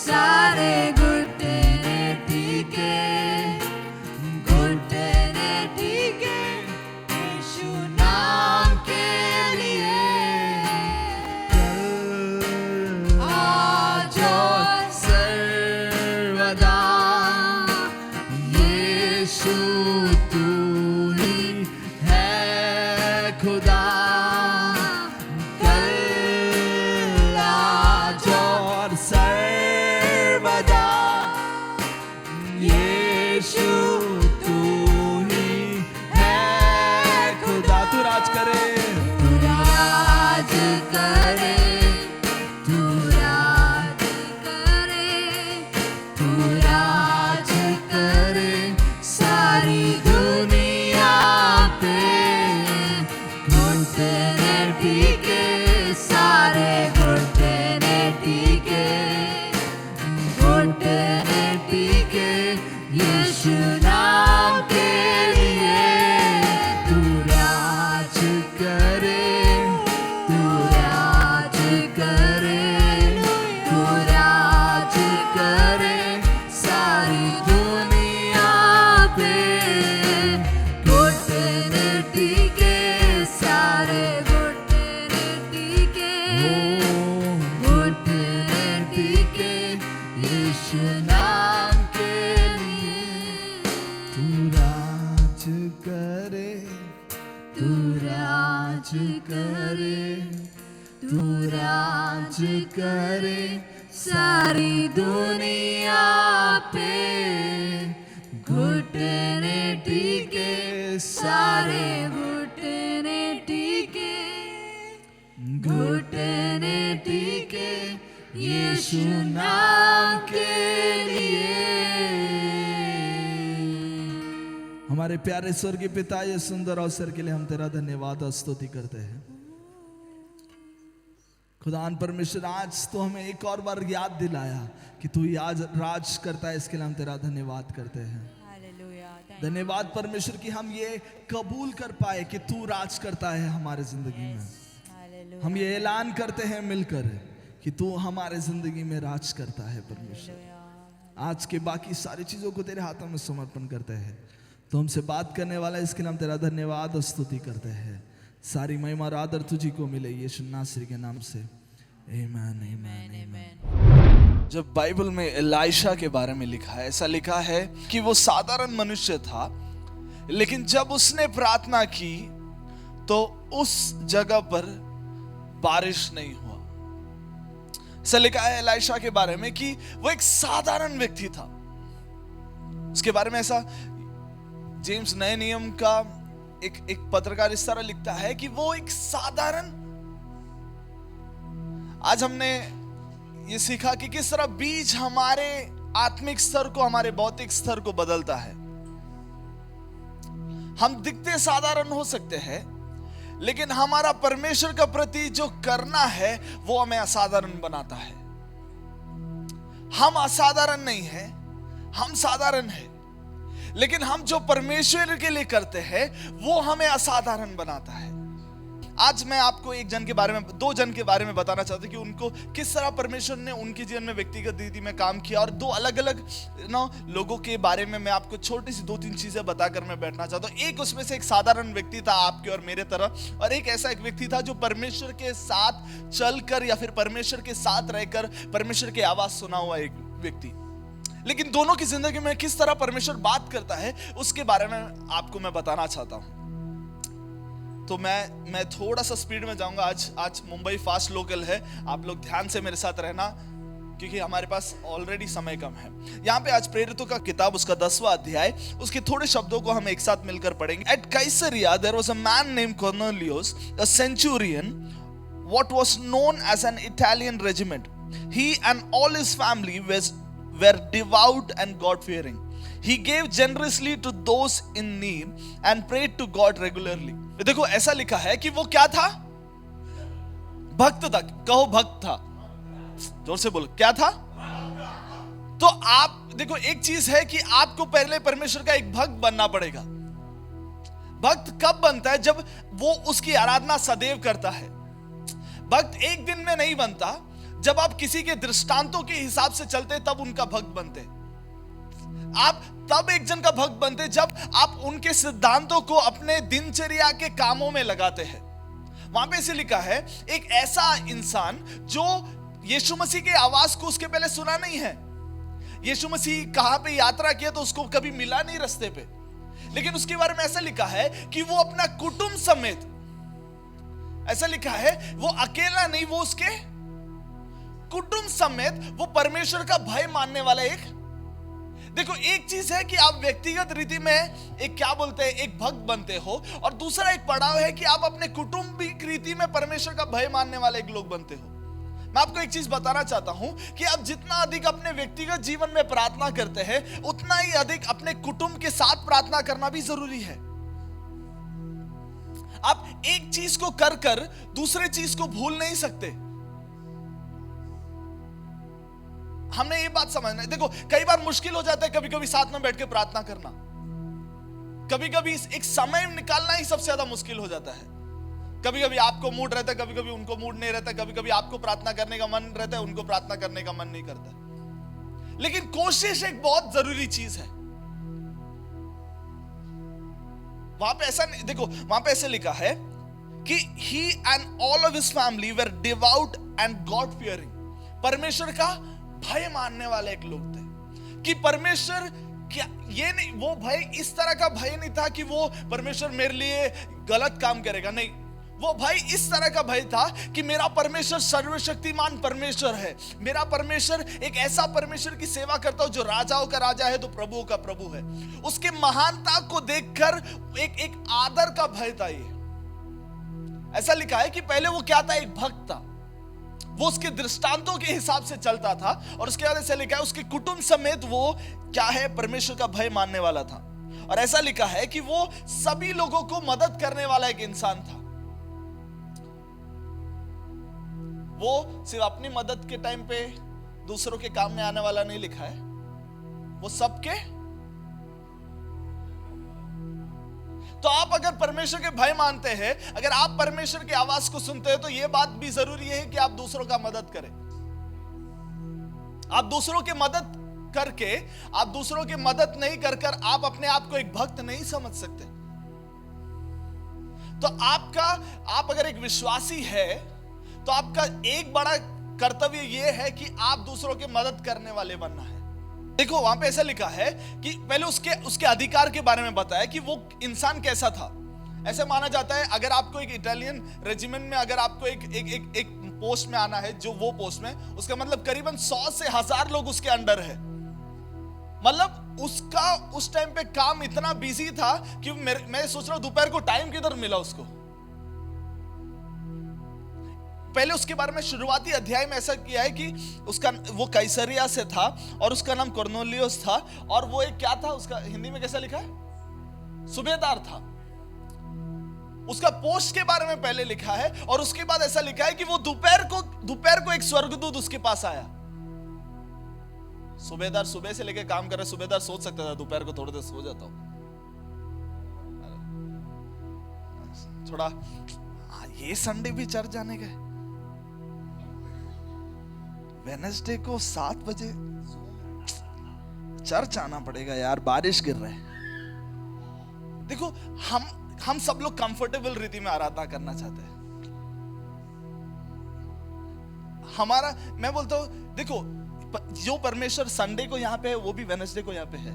सारे घुटने टिके घुटने टिके यीशु नाम के लिए यीशु नाम के लिए तू राज करे, तू राज करे, तू राज करे सारी दुनिया पे। घुटने टिके सारे घुटने टिके, घुटने टिके यीशु नाम के लिए। तू राज करे, तू राज करे, तू राज करे सारी दुनिया पे। घुटने टिके सारे घुटने टिके, घुटने टिके यीशु नाम के लिए। हमारे प्यारे स्वर्गीय पिता, ये सुंदर अवसर के लिए हम तेरा धन्यवाद और स्तुति करते हैं। खुदान परमेश्वर, आज तो हमें एक और बार याद दिलाया कि तू ही आज राज करता है, इसके लिए हम तेरा धन्यवाद करते हैं। Hallelujah. धन्यवाद परमेश्वर कि हम ये कबूल कर पाए कि तू राज करता है हमारे जिंदगी में। Hallelujah. हम ये ऐलान करते हैं मिलकर कि तू हमारे जिंदगी में राज करता है परमेश्वर। आज के बाकी सारी चीजों को तेरे हाथों में समर्पण करते हैं। तो हमसे बात करने वाला है, इसके लिए हम तेरा धन्यवाद और स्तुति करते हैं। सारी महिमा और आदर तुझी को मिले यीशु नासरी के नाम से, आमीन, आमीन, आमीन। जब बाइबल में एलाइशा के बारे में लिखा है, ऐसा लिखा है कि वो साधारण मनुष्य था, लेकिन जब उसने प्रार्थना की तो उस जगह पर बारिश नहीं हुआ। ऐसा लिखा है एलाइशा के बारे में कि वो एक साधारण व्यक्ति था। उसके बारे में ऐसा जेम्स नए नियम का एक पत्रकार इस तरह लिखता है कि वो एक साधारण। आज हमने ये सीखा कि किस तरह बीज हमारे आत्मिक स्तर को, हमारे भौतिक स्तर को बदलता है। हम दिखते साधारण हो सकते हैं, लेकिन हमारा परमेश्वर का प्रति जो करना है वो हमें असाधारण बनाता है। हम असाधारण नहीं है, हम साधारण है, लेकिन हम जो परमेश्वर के लिए करते हैं वो हमें असाधारण बनाता है। आज मैं आपको दो जन के बारे में बताना चाहता हूं कि उनको किस तरह परमेश्वर ने उनके जीवन में व्यक्तिगत रीति में काम किया, और दो अलग अलग लोगों के बारे में मैं आपको छोटी सी 2-3 चीजें बताकर मैं बैठना चाहता हूं। एक उसमें से एक साधारण व्यक्ति था आपके और मेरे तरह, और एक ऐसा एक व्यक्ति था जो परमेश्वर के साथ चलकर या फिर परमेश्वर के साथ रहकर परमेश्वर की आवाज सुना हुआ एक व्यक्ति। लेकिन दोनों की जिंदगी में किस तरह परमेश्वर बात करता है उसके बारे में आपको मैं बताना चाहता हूं। तो मैं थोड़ा सा स्पीड में जाऊंगा। आज मुंबई फास्ट लोकल है, आप लोग ध्यान से मेरे साथ रहना क्योंकि हमारे पास ऑलरेडी समय कम है। यहाँ पे आज प्रेरितों का किताब उसका 10वां अध्याय, उसके थोड़े शब्दों को हम एक साथ मिलकर पढ़ेंगे। At Caesarea there was a man named Cornelius, a centurion, what was known as an Italian regiment. He and all his family were devout and God-fearing. He gave generously to those in need and prayed to God regularly. देखो ऐसा लिखा है कि वो क्या था? भक्त था। कहो भक्त था, जोर से बोलो, क्या था? तो आप देखो, एक चीज है कि आपको पहले परमेश्वर का एक भक्त बनना पड़ेगा। भक्त कब बनता है? जब वो उसकी आराधना सदैव करता है। भक्त एक दिन में नहीं बनता। जब आप किसी के दृष्टांतों के हिसाब से चलते तब उनका भक्त बनते। आप तब एक जन का भक्त बनते जब आप उनके सिद्धांतों को अपने दिनचर्या के कामों में लगाते हैं। वहां पे ऐसे लिखा है, एक ऐसा इंसान जो यीशु मसीह की आवाज को उसके पहले सुना नहीं है। यीशु मसीह कहां पे यात्रा किया तो उसको कभी मिला नहीं रास्ते पे, लेकिन उसके बारे में ऐसा लिखा है कि वो अपना कुटुंब समेत, ऐसा लिखा है वो अकेला नहीं, वो उसके कुटुंब समेत वो परमेश्वर का भय मानने वाला एक। देखो एक चीज है कि आप व्यक्तिगत रीति में एक क्या बोलते हैं, एक भक्त बनते हो, और दूसरा एक पड़ाव है कि आप अपने कुटुंबिक रीति में परमेश्वर का भय मानने वाले एक लोग बनते हो। मैं आपको एक चीज बताना चाहता हूं कि आप जितना अधिक अपने व्यक्तिगत जीवन में प्रार्थना करते हैं, उतना ही अधिक अपने कुटुंब के साथ प्रार्थना करना भी जरूरी है। आप एक चीज को कर कर दूसरे चीज को भूल नहीं सकते। हमने ये बात समझना है। देखो कई बार मुश्किल हो जाता है कभी कभी साथ में बैठ के प्रार्थना करना, कभी कभी एक समय निकालना ही सबसे ज्यादा मुश्किल हो जाता है। कभी कभी आपको मूड रहता है, कभी कभी उनको मूड नहीं रहता, कभी कभी आपको प्रार्थना करने का मन रहता है, उनको प्रार्थना करने का मन नहीं करता। लेकिन कोशिश एक बहुत जरूरी चीज है। वहां पे ऐसा नहीं, देखो वहां पे ऐसे लिखा है कि he and all of his family were devout and God fearing। परमेश्वर का भय मानने वाले एक लोग थे। कि परमेश्वर क्या, ये नहीं, वो भय इस तरह का भय नहीं था कि वो परमेश्वर मेरे लिए गलत काम करेगा, नहीं, वो भय इस तरह का भय था कि मेरा परमेश्वर सर्वशक्तिमान परमेश्वर है, मेरा परमेश्वर एक ऐसा परमेश्वर की सेवा करता हूं जो राजाओं का राजा है, तो प्रभुओं का प्रभु है। उसके महानता को देखकर एक आदर का भय था। ये ऐसा लिखा है कि पहले वो क्या था, एक भक्त था, वो उसके दृष्टांतों के हिसाब से चलता था, और उसके बाद ऐसा लिखा है उसके कुटुंब समेत वो क्या है, परमेश्वर का भय मानने वाला था। और ऐसा लिखा है कि वो सभी लोगों को मदद करने वाला एक इंसान था। वो सिर्फ अपनी मदद के टाइम पे दूसरों के काम में आने वाला नहीं लिखा है, वो सबके। तो आप अगर परमेश्वर के भय मानते हैं, अगर आप परमेश्वर की आवाज को सुनते हैं, तो यह बात भी जरूरी है कि आप दूसरों का मदद करें। आप दूसरों की मदद करके, आप दूसरों की मदद नहीं कर आप अपने आप को एक भक्त नहीं समझ सकते। तो आप अगर एक विश्वासी है, तो आपका एक बड़ा कर्तव्य यह है कि आप दूसरों की मदद करने वाले बनना है। देखो वहां पे ऐसा लिखा है कि पहले उसके अधिकार के बारे में बताया कि वो इंसान कैसा था। ऐसे माना जाता है अगर आपको एक इटालियन रेजिमेंट में अगर आपको एक पोस्ट में आना है, जो वो पोस्ट में, उसका मतलब करीबन 100 से 1000 लोग उसके अंडर है। मतलब उसका उस टाइम पे काम इतना बिजी था कि मैं सोच रहा हूं दोपहर को टाइम किधर मिला उसको। पहले उसके बारे में शुरुआती अध्याय में ऐसा किया है कि वो कैसरिया से था और उसका नाम कॉर्नेलियस था, और वो एक क्या था, उसका हिंदी में कैसा लिखा है, सूबेदार था। उसका पोस्ट के बारे में पहले लिखा है, और उसके बाद ऐसा लिखा है कि वो दोपहर को एक स्वर्गदूत उसके पास आया। सूबेदार सुबह से लेके काम कर रहे, सूबेदार सोच सकता था दोपहर को थोड़ी देर सो जाता हूं, थोड़ा ये संडे भी चर्च जाने का, वेडनेसडे को 7 बजे चर्च आना पड़ेगा यार, बारिश गिर रहा है। देखो हम सब लोग कंफर्टेबल रीति में आराधना करना चाहते हैं। मैं बोलता हूं, देखो जो परमेश्वर संडे को यहां पे है, वो भी वेडनेसडे को यहां पे है।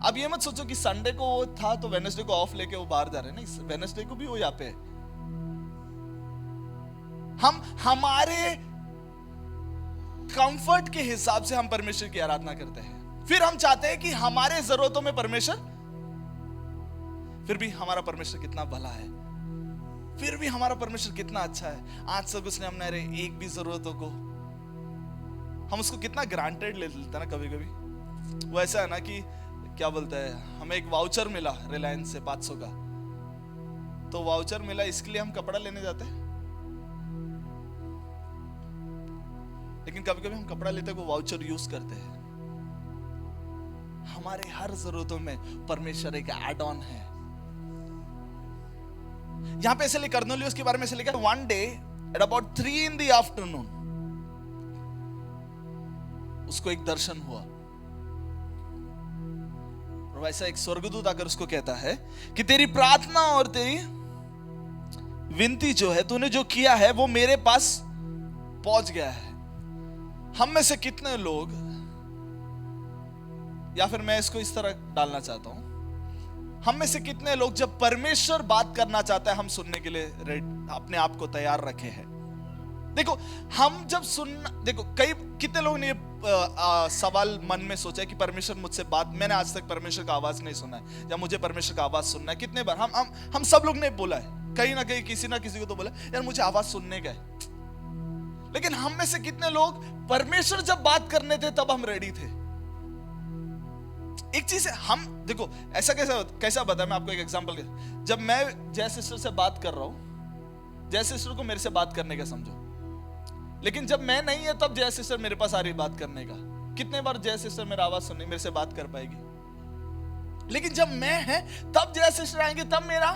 अब ये मत सोचो कि संडे को वो था तो वेडनेसडे को ऑफ लेके वो बाहर जा रहे हैं, नहीं, वेडनेसडे को भी वो यहां पे है। हम हमारे कंफर्ट के हिसाब से हम परमेश्वर की आराधना करते हैं। फिर हम चाहते हैं कि हमारे जरूरतों में परमेश्वर, फिर भी हमारा परमेश्वर कितना भला है, फिर भी हमारा परमेश्वर कितना अच्छा है। आज सब उसने हमने एक भी जरूरतों को हम उसको कितना ग्रांटेड ले लेते हैं ना कभी कभी। वो ऐसा है ना कि क्या बोलते हैं, हमें एक वाउचर मिला रिलायंस से 500 का, तो वाउचर मिला इसके लिए हम कपड़ा लेने जाते हैं, लेकिन कभी कभी हम कपड़ा लेते हैं, वो वाउचर यूज करते हैं। हमारे हर जरूरतों में परमेश्वर एक एड ऑन है। यहां पे ऐसे लिखा, कॉर्नेलियस के बारे में ऐसे लिखा, one day at about 3 in the afternoon उसको एक दर्शन हुआ, और वैसा एक स्वर्गदूत आकर उसको कहता है कि तेरी प्रार्थना और तेरी विनती जो है, तूने जो किया है, वो मेरे पास पहुंच गया है। हम में से कितने लोग, या फिर मैं इसको इस तरह डालना चाहता हूं, हम में से कितने लोग जब परमेश्वर बात करना चाहता है, हम सुनने के लिए अपने आप को तैयार रखे हैं। देखो हम जब देखो कितने लोगों ने सवाल मन में सोचा है कि परमेश्वर मुझसे बात, मैंने आज तक परमेश्वर का आवाज नहीं सुना है, या मुझे परमेश्वर का आवाज सुनना है। कितने बार हम सब लोग ने बोला है, कहीं ना कहीं किसी ना किसी को तो बोला यार मुझे आवाज सुनने का है। लेकिन हम में से कितने लोग परमेश्वर जब बात करने थे तब हम रेडी थे। एक चीज है, हम देखो ऐसा कैसा बताया, मैं आपको एक एग्जांपल जब मैं जय सिस्टर से बात कर रहा हूं, जय सिस्टर को मेरे से बात करने का समझो, लेकिन जब मैं नहीं है तब जय सिस्टर मेरे पास आ रही बात करने का। कितने बार जय सिस्टर मेरा आवाज सुनने मेरे से बात कर पाएगी? लेकिन जब मैं है तब जय सिस्टर आएंगे, तब मेरा।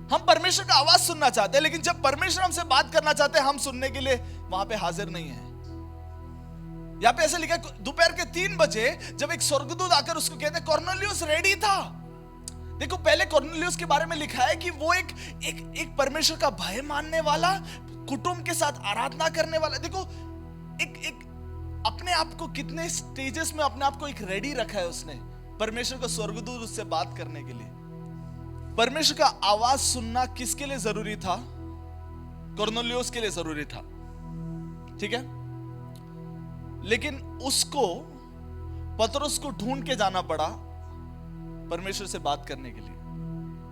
हम परमेश्वर का आवाज सुनना चाहते हैं, लेकिन जब परमेश्वर हमसे बात करना चाहते हैं हम सुनने के लिए वहां पे हाजिर नहीं है। यहां पे ऐसे लिखा है दोपहर के 3 बजे जब एक स्वर्गदूत आकर उसको कहते कॉर्नेलियस रेडी था। देखो पहले कॉर्नेलियस के बारे में लिखा है कि वो एक परमेश्वर का भय मानने वाला, कुटुंब के साथ आराधना करने वाला। देखो एक अपने आप को कितने स्टेजेस में अपने आप को एक रेडी रखा है उसने, परमेश्वर का स्वर्गदूत उससे बात करने के लिए। परमेश्वर का आवाज सुनना किसके लिए जरूरी था? कॉर्नेलियस के लिए जरूरी था, ठीक है। लेकिन उसको पतरस को ढूंढ के जाना पड़ा परमेश्वर से बात करने के लिए।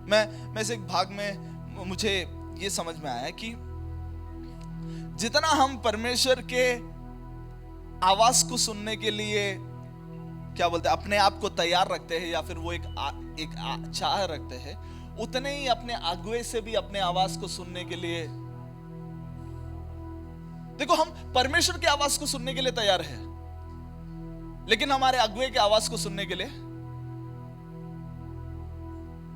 मैं से एक भाग में मुझे ये समझ में आया कि जितना हम परमेश्वर के आवाज को सुनने के लिए क्या बोलते हैं अपने आप को तैयार रखते हैं, या फिर वो एक चाह रखते हैं, उतने ही अपने अगुए से भी अपने आवाज को सुनने के लिए। देखो हम परमेश्वर की आवाज को सुनने के लिए तैयार है, लेकिन हमारे अगुए की आवाज को सुनने के लिए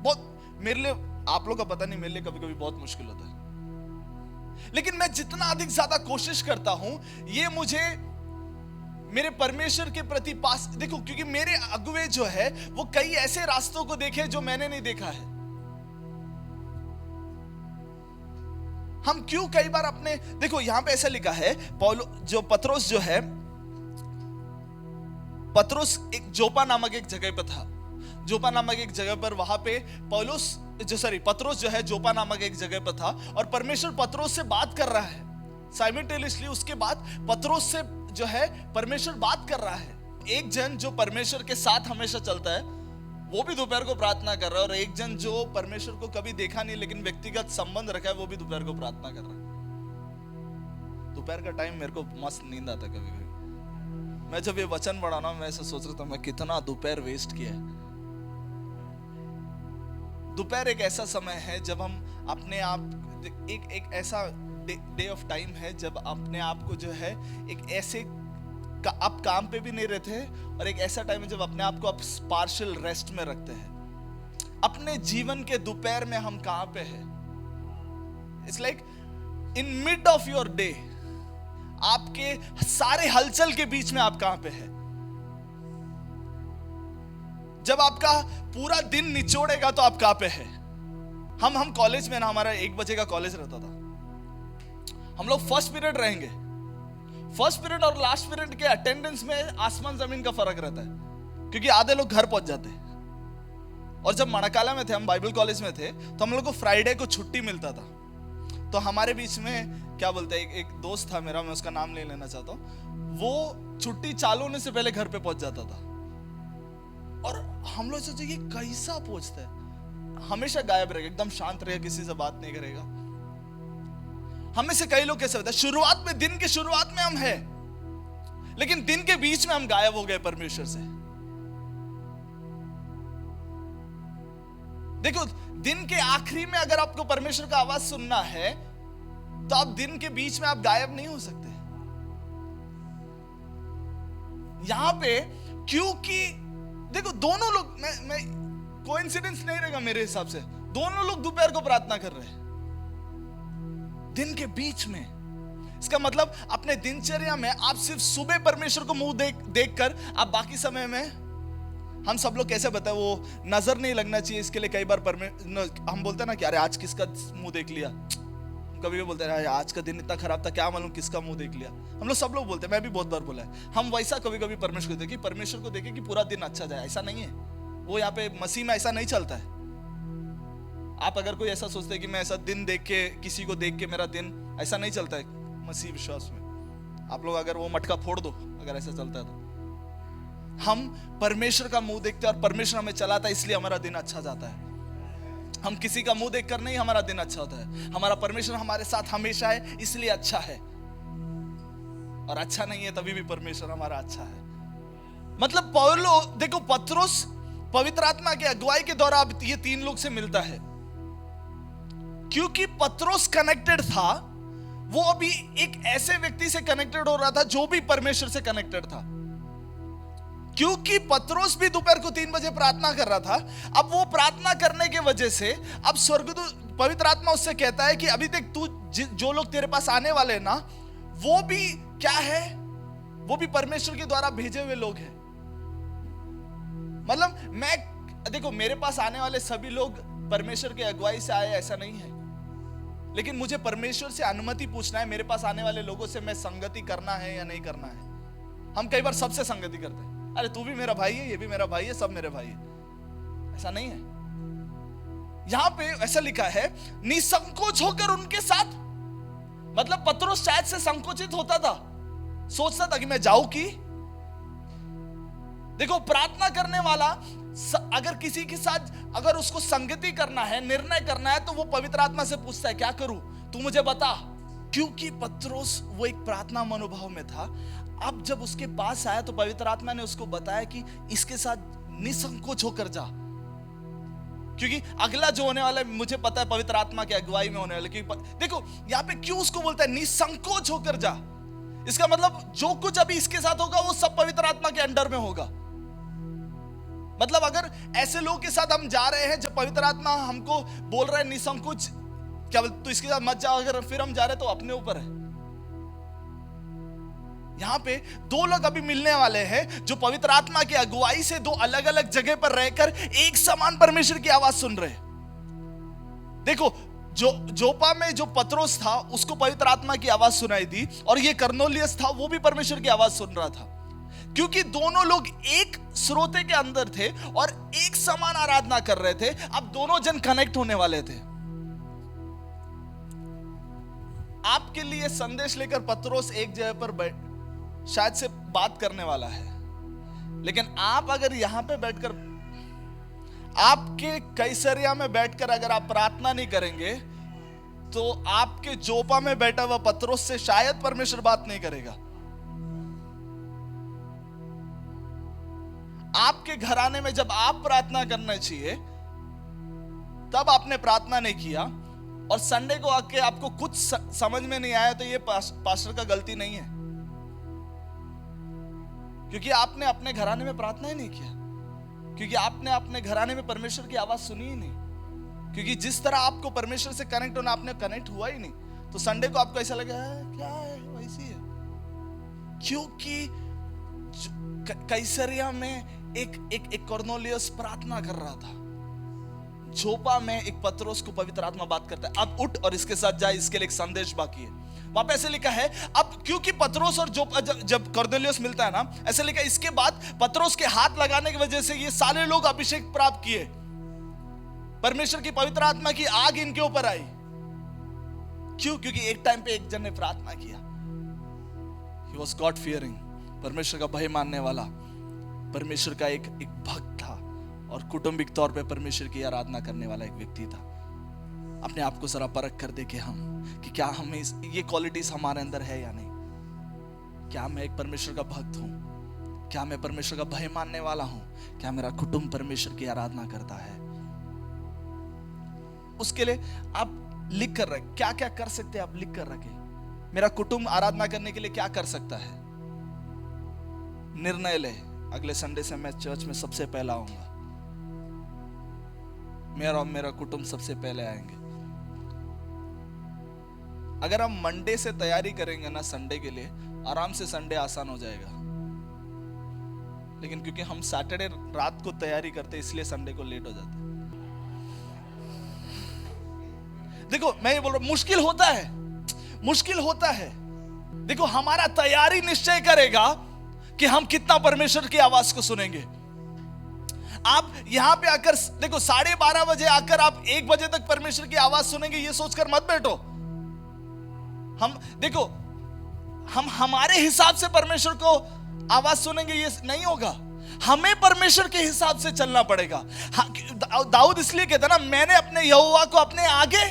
बहुत, मेरे लिए, आप लोग का पता नहीं, मेरे लिए कभी कभी बहुत मुश्किल होता है। लेकिन मैं जितना अधिक ज्यादा कोशिश करता हूं, ये मुझे मेरे परमेश्वर के प्रति पास, देखो क्योंकि मेरे अगुए जो है वो कई ऐसे रास्तों को देखे जो मैंने नहीं देखा है। हम क्यों कई बार अपने, देखो यहां पे ऐसा लिखा है पतरस जो है, पतरस एक जोपा नामक एक जगह पर था। जोपा नामक एक जगह पर वहां पे पतरस जो है जोपा नामक एक जगह पर था, और परमेश्वर पतरस से बात कर रहा है साइमल्टेनियसली। उसके बाद पतरस से जो है परमेश्वर बात कर रहा है। एक जन जो परमेश्वर के साथ हमेशा चलता है वो भी दोपहर को प्रार्थना कर रहा है, और एक जन जो परमेश्वर को कभी देखा नहीं लेकिन व्यक्तिगत संबंध रखा है वो भी दोपहर को प्रार्थना कर रहा है। दोपहर का टाइम मेरे को मस्त नींद आता कभी कभी। मैं जब ये वचन पढ़ा ना, मैं ऐसा सोच रहा था मैं कितना दोपहर वेस्ट किया है। दोपहर एक ऐसा समय है जब हम अपने आप एक ऐसा डे ऑफ टाइम है जब अपने आप को जो है एक ऐसे आप काम पे भी नहीं रहते, और एक ऐसा टाइम है जब अपने आप को आप पार्शियल रेस्ट में रखते हैं। अपने जीवन के दोपहर में हम कहां पे हैं? It's like in mid of your day, आपके सारे हलचल के बीच में आप कहां पे हैं? जब आपका पूरा दिन निचोड़ेगा तो आप कहां पे हैं? हम कॉलेज में ना, हमारा 1 बजे का कॉलेज रहता था। हम लोग फर्स्ट पीरियड रहेंगे, फर्स्ट पीरियड और लास्ट पीरियड के अटेंडेंस में आसमान जमीन का फर्क रहता है, क्योंकि आधे लोग घर पहुंच जाते हैं। और जब मणकाला में थे, हम बाइबल कॉलेज में थे, तो हम लोग को फ्राइडे को छुट्टी मिलता था। तो हमारे बीच में क्या बोलते हैं, एक दोस्त था मेरा, मैं उसका नाम नहीं लेना चाहता हूं, वो छुट्टी चालू होने से पहले घर पे पहुंच जाता था। और हम लोग सोचे ये कैसा पहुंचता है, हमेशा गायब रहेगा, एकदम शांत रहेगा, किसी से बात नहीं करेगा। हमें से कई लोग कैसे होता है, शुरुआत में, दिन की शुरुआत में हम हैं, लेकिन दिन के बीच में हम गायब हो गए परमेश्वर से। देखो दिन के आखिरी में अगर आपको परमेश्वर का आवाज सुनना है तो आप दिन के बीच में आप गायब नहीं हो सकते। यहां पे क्योंकि देखो दोनों लोग, मैं कोइंसिडेंस नहीं रहेगा मेरे हिसाब से, दोनों लोग दोपहर को प्रार्थना कर रहे हैं दिन के बीच में। इसका मतलब अपने दिनचर्या में आप सिर्फ सुबह परमेश्वर को मुंह देखकर आप बाकी समय में, हम सब लोग कैसे बताए, वो नजर नहीं लगना चाहिए, इसके लिए कई बार हम बोलते हैं ना कि अरे आज किसका मुंह देख लिया। कभी भी बोलते हैं आज का दिन इतना खराब था, क्या मालूम किसका मुंह देख लिया। हम लोग सब लोग बोलते हैं, मैं भी बहुत बार बोला है। हम वैसा कभी कभी परमेश्वर को देखे कि पूरा दिन अच्छा जाए, ऐसा नहीं है। वो यहाँ पे मसीह में ऐसा नहीं चलता है। आप अगर कोई ऐसा सोचते हैं कि मैं ऐसा दिन देख के, किसी को देख के मेरा दिन, ऐसा नहीं चलता है मसीह विश्वास में। आप लोग अगर वो मटका फोड़ दो, अगर ऐसा चलता है तो। हम परमेश्वर का मुंह देखते हैं और परमेश्वर हमें चलाता है, इसलिए हमारा दिन अच्छा जाता है। हम किसी का मुंह देखकर नहीं हमारा दिन अच्छा होता है, हमारा परमेश्वर हमारे साथ हमेशा है इसलिए अच्छा है, और अच्छा नहीं है तभी भी परमेश्वर हमारा अच्छा है। मतलब पौलो, देखो पतरस पवित्र आत्मा के अगुवाई के द्वारा अब ये 3 लोग से मिलता है, क्योंकि पतरस कनेक्टेड था वो अभी एक ऐसे व्यक्ति से कनेक्टेड हो रहा था जो भी परमेश्वर से कनेक्टेड था, क्योंकि पत्रोस भी दोपहर को 3 बजे प्रार्थना कर रहा था। अब वो प्रार्थना करने के वजह से अब स्वर्गदूत पवित्र आत्मा उससे कहता है कि अभी देख, तू जो लोग तेरे पास आने वाले हैं ना, वो भी क्या है, वो भी परमेश्वर के द्वारा भेजे हुए लोग हैं। मतलब मैं देखो, मेरे पास आने वाले सभी लोग परमेश्वर के अगुवाई से आए ऐसा नहीं है, लेकिन मुझे परमेश्वर से अनुमति पूछना है मेरे पास आने वाले लोगों से मैं संगति करना है या नहीं करना है। हम कई बार सबसे संगति करते हैं, अरे तू भी मेरा भाई है, ये भी मेरा भाई है, सब मेरे भाई है। ऐसा नहीं है। यहां पे ऐसा लिखा है, निसंकोच होकर उनके साथ। मतलब पत्रोस शायद से संकोचित होता था, सोचता था कि मैं जाऊं कि। देखो, प्रार्थना करने वाला अगर किसी के साथ अगर उसको संगति करना है, निर्णय करना है, तो वो पवित्र आत्मा से पूछता है क्या करूं, तू मुझे बता। क्योंकि पत्रोस वो एक प्रार्थना मनोभाव में था। अब जब उसके पास आया तो पवित्र आत्मा ने उसको बताया कि इसके साथ निसंकोच होकर जा, क्योंकि अगला जो होने वाला है मुझे पता है पवित्र आत्मा की अगुवाई में होने वाला है। देखो यहां पे क्यों उसको बोलता है निसंकोच होकर जा, इसका मतलब जो कुछ अभी इसके साथ होगा वो सब पवित्र आत्मा के अंडर में होगा। मतलब अगर ऐसे लोगों के साथ हम जा रहे हैं जब पवित्र आत्मा हमको बोल रहा है निसंकोच, क्या तो इसके साथ मत जाओ, अगर फिर हम जा रहे तो अपने ऊपर है। यहां पे 2 लोग अभी मिलने वाले हैं जो पवित्र आत्मा की अगुवाई से 2 अलग अलग जगह पर रहकर एक समान परमेश्वर की आवाज सुन रहे हैं। देखो, जो जोपा में जो पत्रोस था उसको पवित्र आत्मा की आवाज सुनाई दी, और ये कर्नेलियस था वो भी परमेश्वर की आवाज सुन रहा था, क्योंकि दोनों लोग एक श्रोते के अंदर थे और एक समान आराधना कर रहे थे। अब दोनों जन कनेक्ट होने वाले थे। आपके लिए संदेश लेकर पत्रोस एक जगह पर शायद से बात करने वाला है, लेकिन आप अगर यहां पे बैठकर, आपके कैसरिया में बैठकर अगर आप प्रार्थना नहीं करेंगे तो आपके जोपा में बैठा हुआ पत्रोस से शायद परमेश्वर बात नहीं करेगा। आपके घराने में जब आप प्रार्थना करना चाहिए तब आपने प्रार्थना नहीं किया, और संडे को आके आपको कुछ समझ में नहीं आया, तो ये पास्टर का गलती नहीं है, क्योंकि आपने अपने घराने में प्रार्थना ही नहीं किया, क्योंकि आपने अपने घराने में परमेश्वर की आवाज सुनी ही नहीं। क्योंकि जिस तरह आपको परमेश्वर से कनेक्ट होना, आपने कनेक्ट हुआ ही नहीं, तो संडे को आपको ऐसा लगा क्या है, वैसी है। क्योंकि कैसरिया में एक कर्नेलियस प्रार्थना कर रहा था, जोपा में एक पत्रोस को पवित्र आत्मा बात करता है, अब उठ और इसके साथ जा, इसके लिए एक संदेश बाकी है। वहां पे ऐसे लिखा है, अब क्योंकि पत्रोस और जब कर्नेलियस मिलता है ना, ऐसे लिखा है, इसके बाद पत्रोस के हाथ लगाने की वजह से ये सारे लोग अभिषेक प्राप्त किए, परमेश्वर की पवित्र आत्मा की आग इनके ऊपर आई। क्यों? क्योंकि एक टाइम पे एक जन ने प्रार्थना किया, ही वॉज गॉड फियरिंग, परमेश्वर का भय मानने वाला, परमेश्वर का एक भक्त था, और कुटुंबिक तौर पे परमेश्वर की आराधना करने वाला एक व्यक्ति था। अपने आप को जरा परख कर देखे हम कि क्या हमें ये क्वालिटीज हमारे अंदर है या नहीं। क्या मैं एक परमेश्वर का भक्त हूं? क्या मैं परमेश्वर का भय मानने वाला हूं? क्या मेरा कुटुंब परमेश्वर की आराधना करता है? उसके लिए आप लिख कर रखें, क्या क्या कर सकते हैं आप लिख कर रखें। मेरा कुटुंब आराधना करने के लिए क्या कर सकता है? निर्णय ले, अगले संडे से मैं चर्च में सबसे पहला आऊंगा, मेरा कुटुंब सबसे पहले आएंगे। अगर हम मंडे से तैयारी करेंगे ना संडे के लिए, आराम से संडे आसान हो जाएगा। लेकिन क्योंकि हम सैटरडे रात को तैयारी करते इसलिए संडे को लेट हो जाते। देखो मैं ये बोल रहा हूं, मुश्किल होता है। देखो हमारा तैयारी निश्चय करेगा कि हम कितना परमेश्वर की आवाज को सुनेंगे। आप यहां पे आकर देखो 12:30 बजे आकर आप 1 बजे तक परमेश्वर की आवाज सुनेंगे ये सोचकर मत बैठो। हम हमारे हिसाब से परमेश्वर को आवाज सुनेंगे ये नहीं होगा। हमें परमेश्वर के हिसाब से चलना पड़ेगा। दाऊद इसलिए कहता ना, मैंने अपने यहोवा को अपने आगे,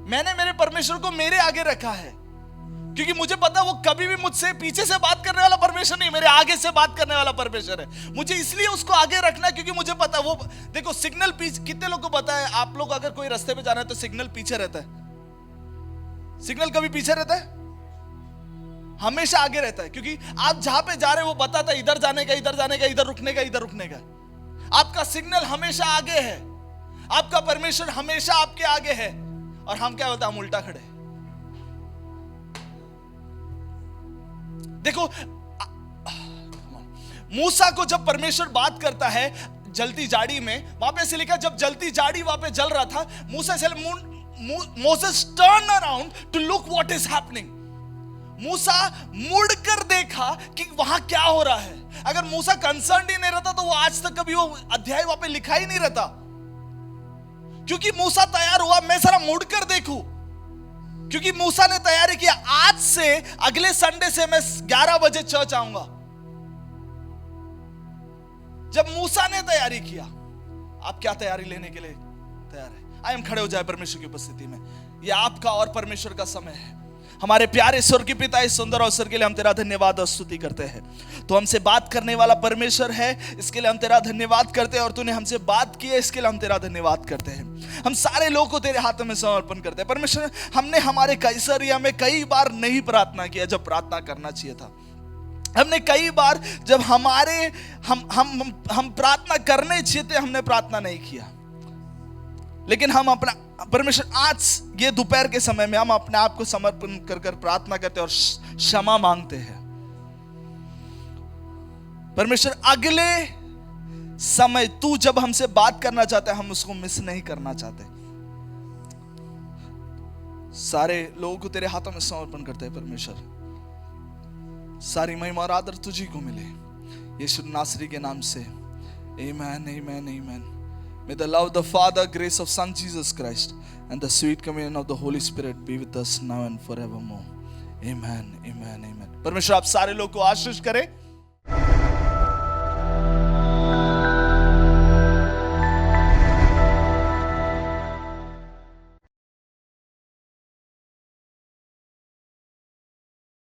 मैंने मेरे परमेश्वर को मेरे आगे रखा है, क्योंकि मुझे पता वो कभी भी मुझसे पीछे से बात करने वाला परमेश्वर नहीं, मेरे आगे से बात करने वाला परमेश्वर है। मुझे इसलिए उसको आगे रखना है क्योंकि मुझे पता वो, देखो सिग्नल पीछे, कितने लोग को पता है आप लोग अगर कोई रास्ते पे जाना है तो सिग्नल पीछे रहता है। सिग्नल कभी पीछे रहता है? हमेशा आगे रहता है, क्योंकि आप जहां पे जा रहे हो वो बताता है इधर जाने का, इधर जाने का, इधर रुकने का, इधर रुकने का। आपका सिग्नल हमेशा आगे है, आपका परमेश्वर हमेशा आपके आगे है। और हम क्या बोलते हैं? हम उल्टा खड़े। देखो, मूसा को जब परमेश्वर बात करता है जलती झाड़ी में, वहां पे से लिखा जब जलती झाड़ी वहां पे जल रहा था, मूसा से Moses turn around to look what is happening. Musa मुड़कर देखा कि वहां क्या हो रहा है। अगर मूसा कंसर्न ही नहीं रहता तो वो आज तक कभी वो अध्याय वहां पे लिखा ही नहीं रहता, क्योंकि मूसा तैयार हुआ मैं जरा मुड़कर देखूं, क्योंकि मूसा ने तैयारी किया आज से अगले संडे से मैं 11 बजे चर्च आऊंगा। जब मूसा ने तैयारी किया, आप क्या तैयारी लेने के लिए तैयार है? आइए हम खड़े हो जाए परमेश्वर की उपस्थिति में। यह आपका और परमेश्वर का समय है। हमारे प्यारे स्वर्गीय पिता, इस सुंदर अवसर के लिए हम तेरा धन्यवाद और स्तुति करते हैं। तो हमसे बात करने वाला परमेश्वर है, इसके लिए हम तेरा धन्यवाद करते हैं। और तूने हमसे बात की है, इसके लिए हम तेरा धन्यवाद करते हैं। हम सारे लोगों को तेरे हाथों में समर्पण करते हैं। परमेश्वर, हमने हमारे कैसरिया में कई बार नहीं प्रार्थना किया जब प्रार्थना करना चाहिए था। हमने कई बार जब हम प्रार्थना करने चाहिए थे, हमने प्रार्थना नहीं किया। लेकिन हम अपना परमेश्वर, आज ये दोपहर के समय में हम अपने आप को समर्पण कर प्रार्थना करते हैं और क्षमा मांगते हैं। परमेश्वर, अगले समय तू जब हमसे बात करना चाहता है, हम उसको मिस नहीं करना चाहते। सारे लोगों को तेरे हाथों में समर्पण करते हैं। परमेश्वर, सारी महिमा और आदर तुझी को मिले यीशु नासरी के नाम से। आमेन, आमेन, आमेन। May the love of the Father, grace of Son Jesus Christ, and the sweet communion of the Holy Spirit be with us now and forevermore. Amen, amen, amen. परमेश्वर आप सारे लोग को आशीष करे।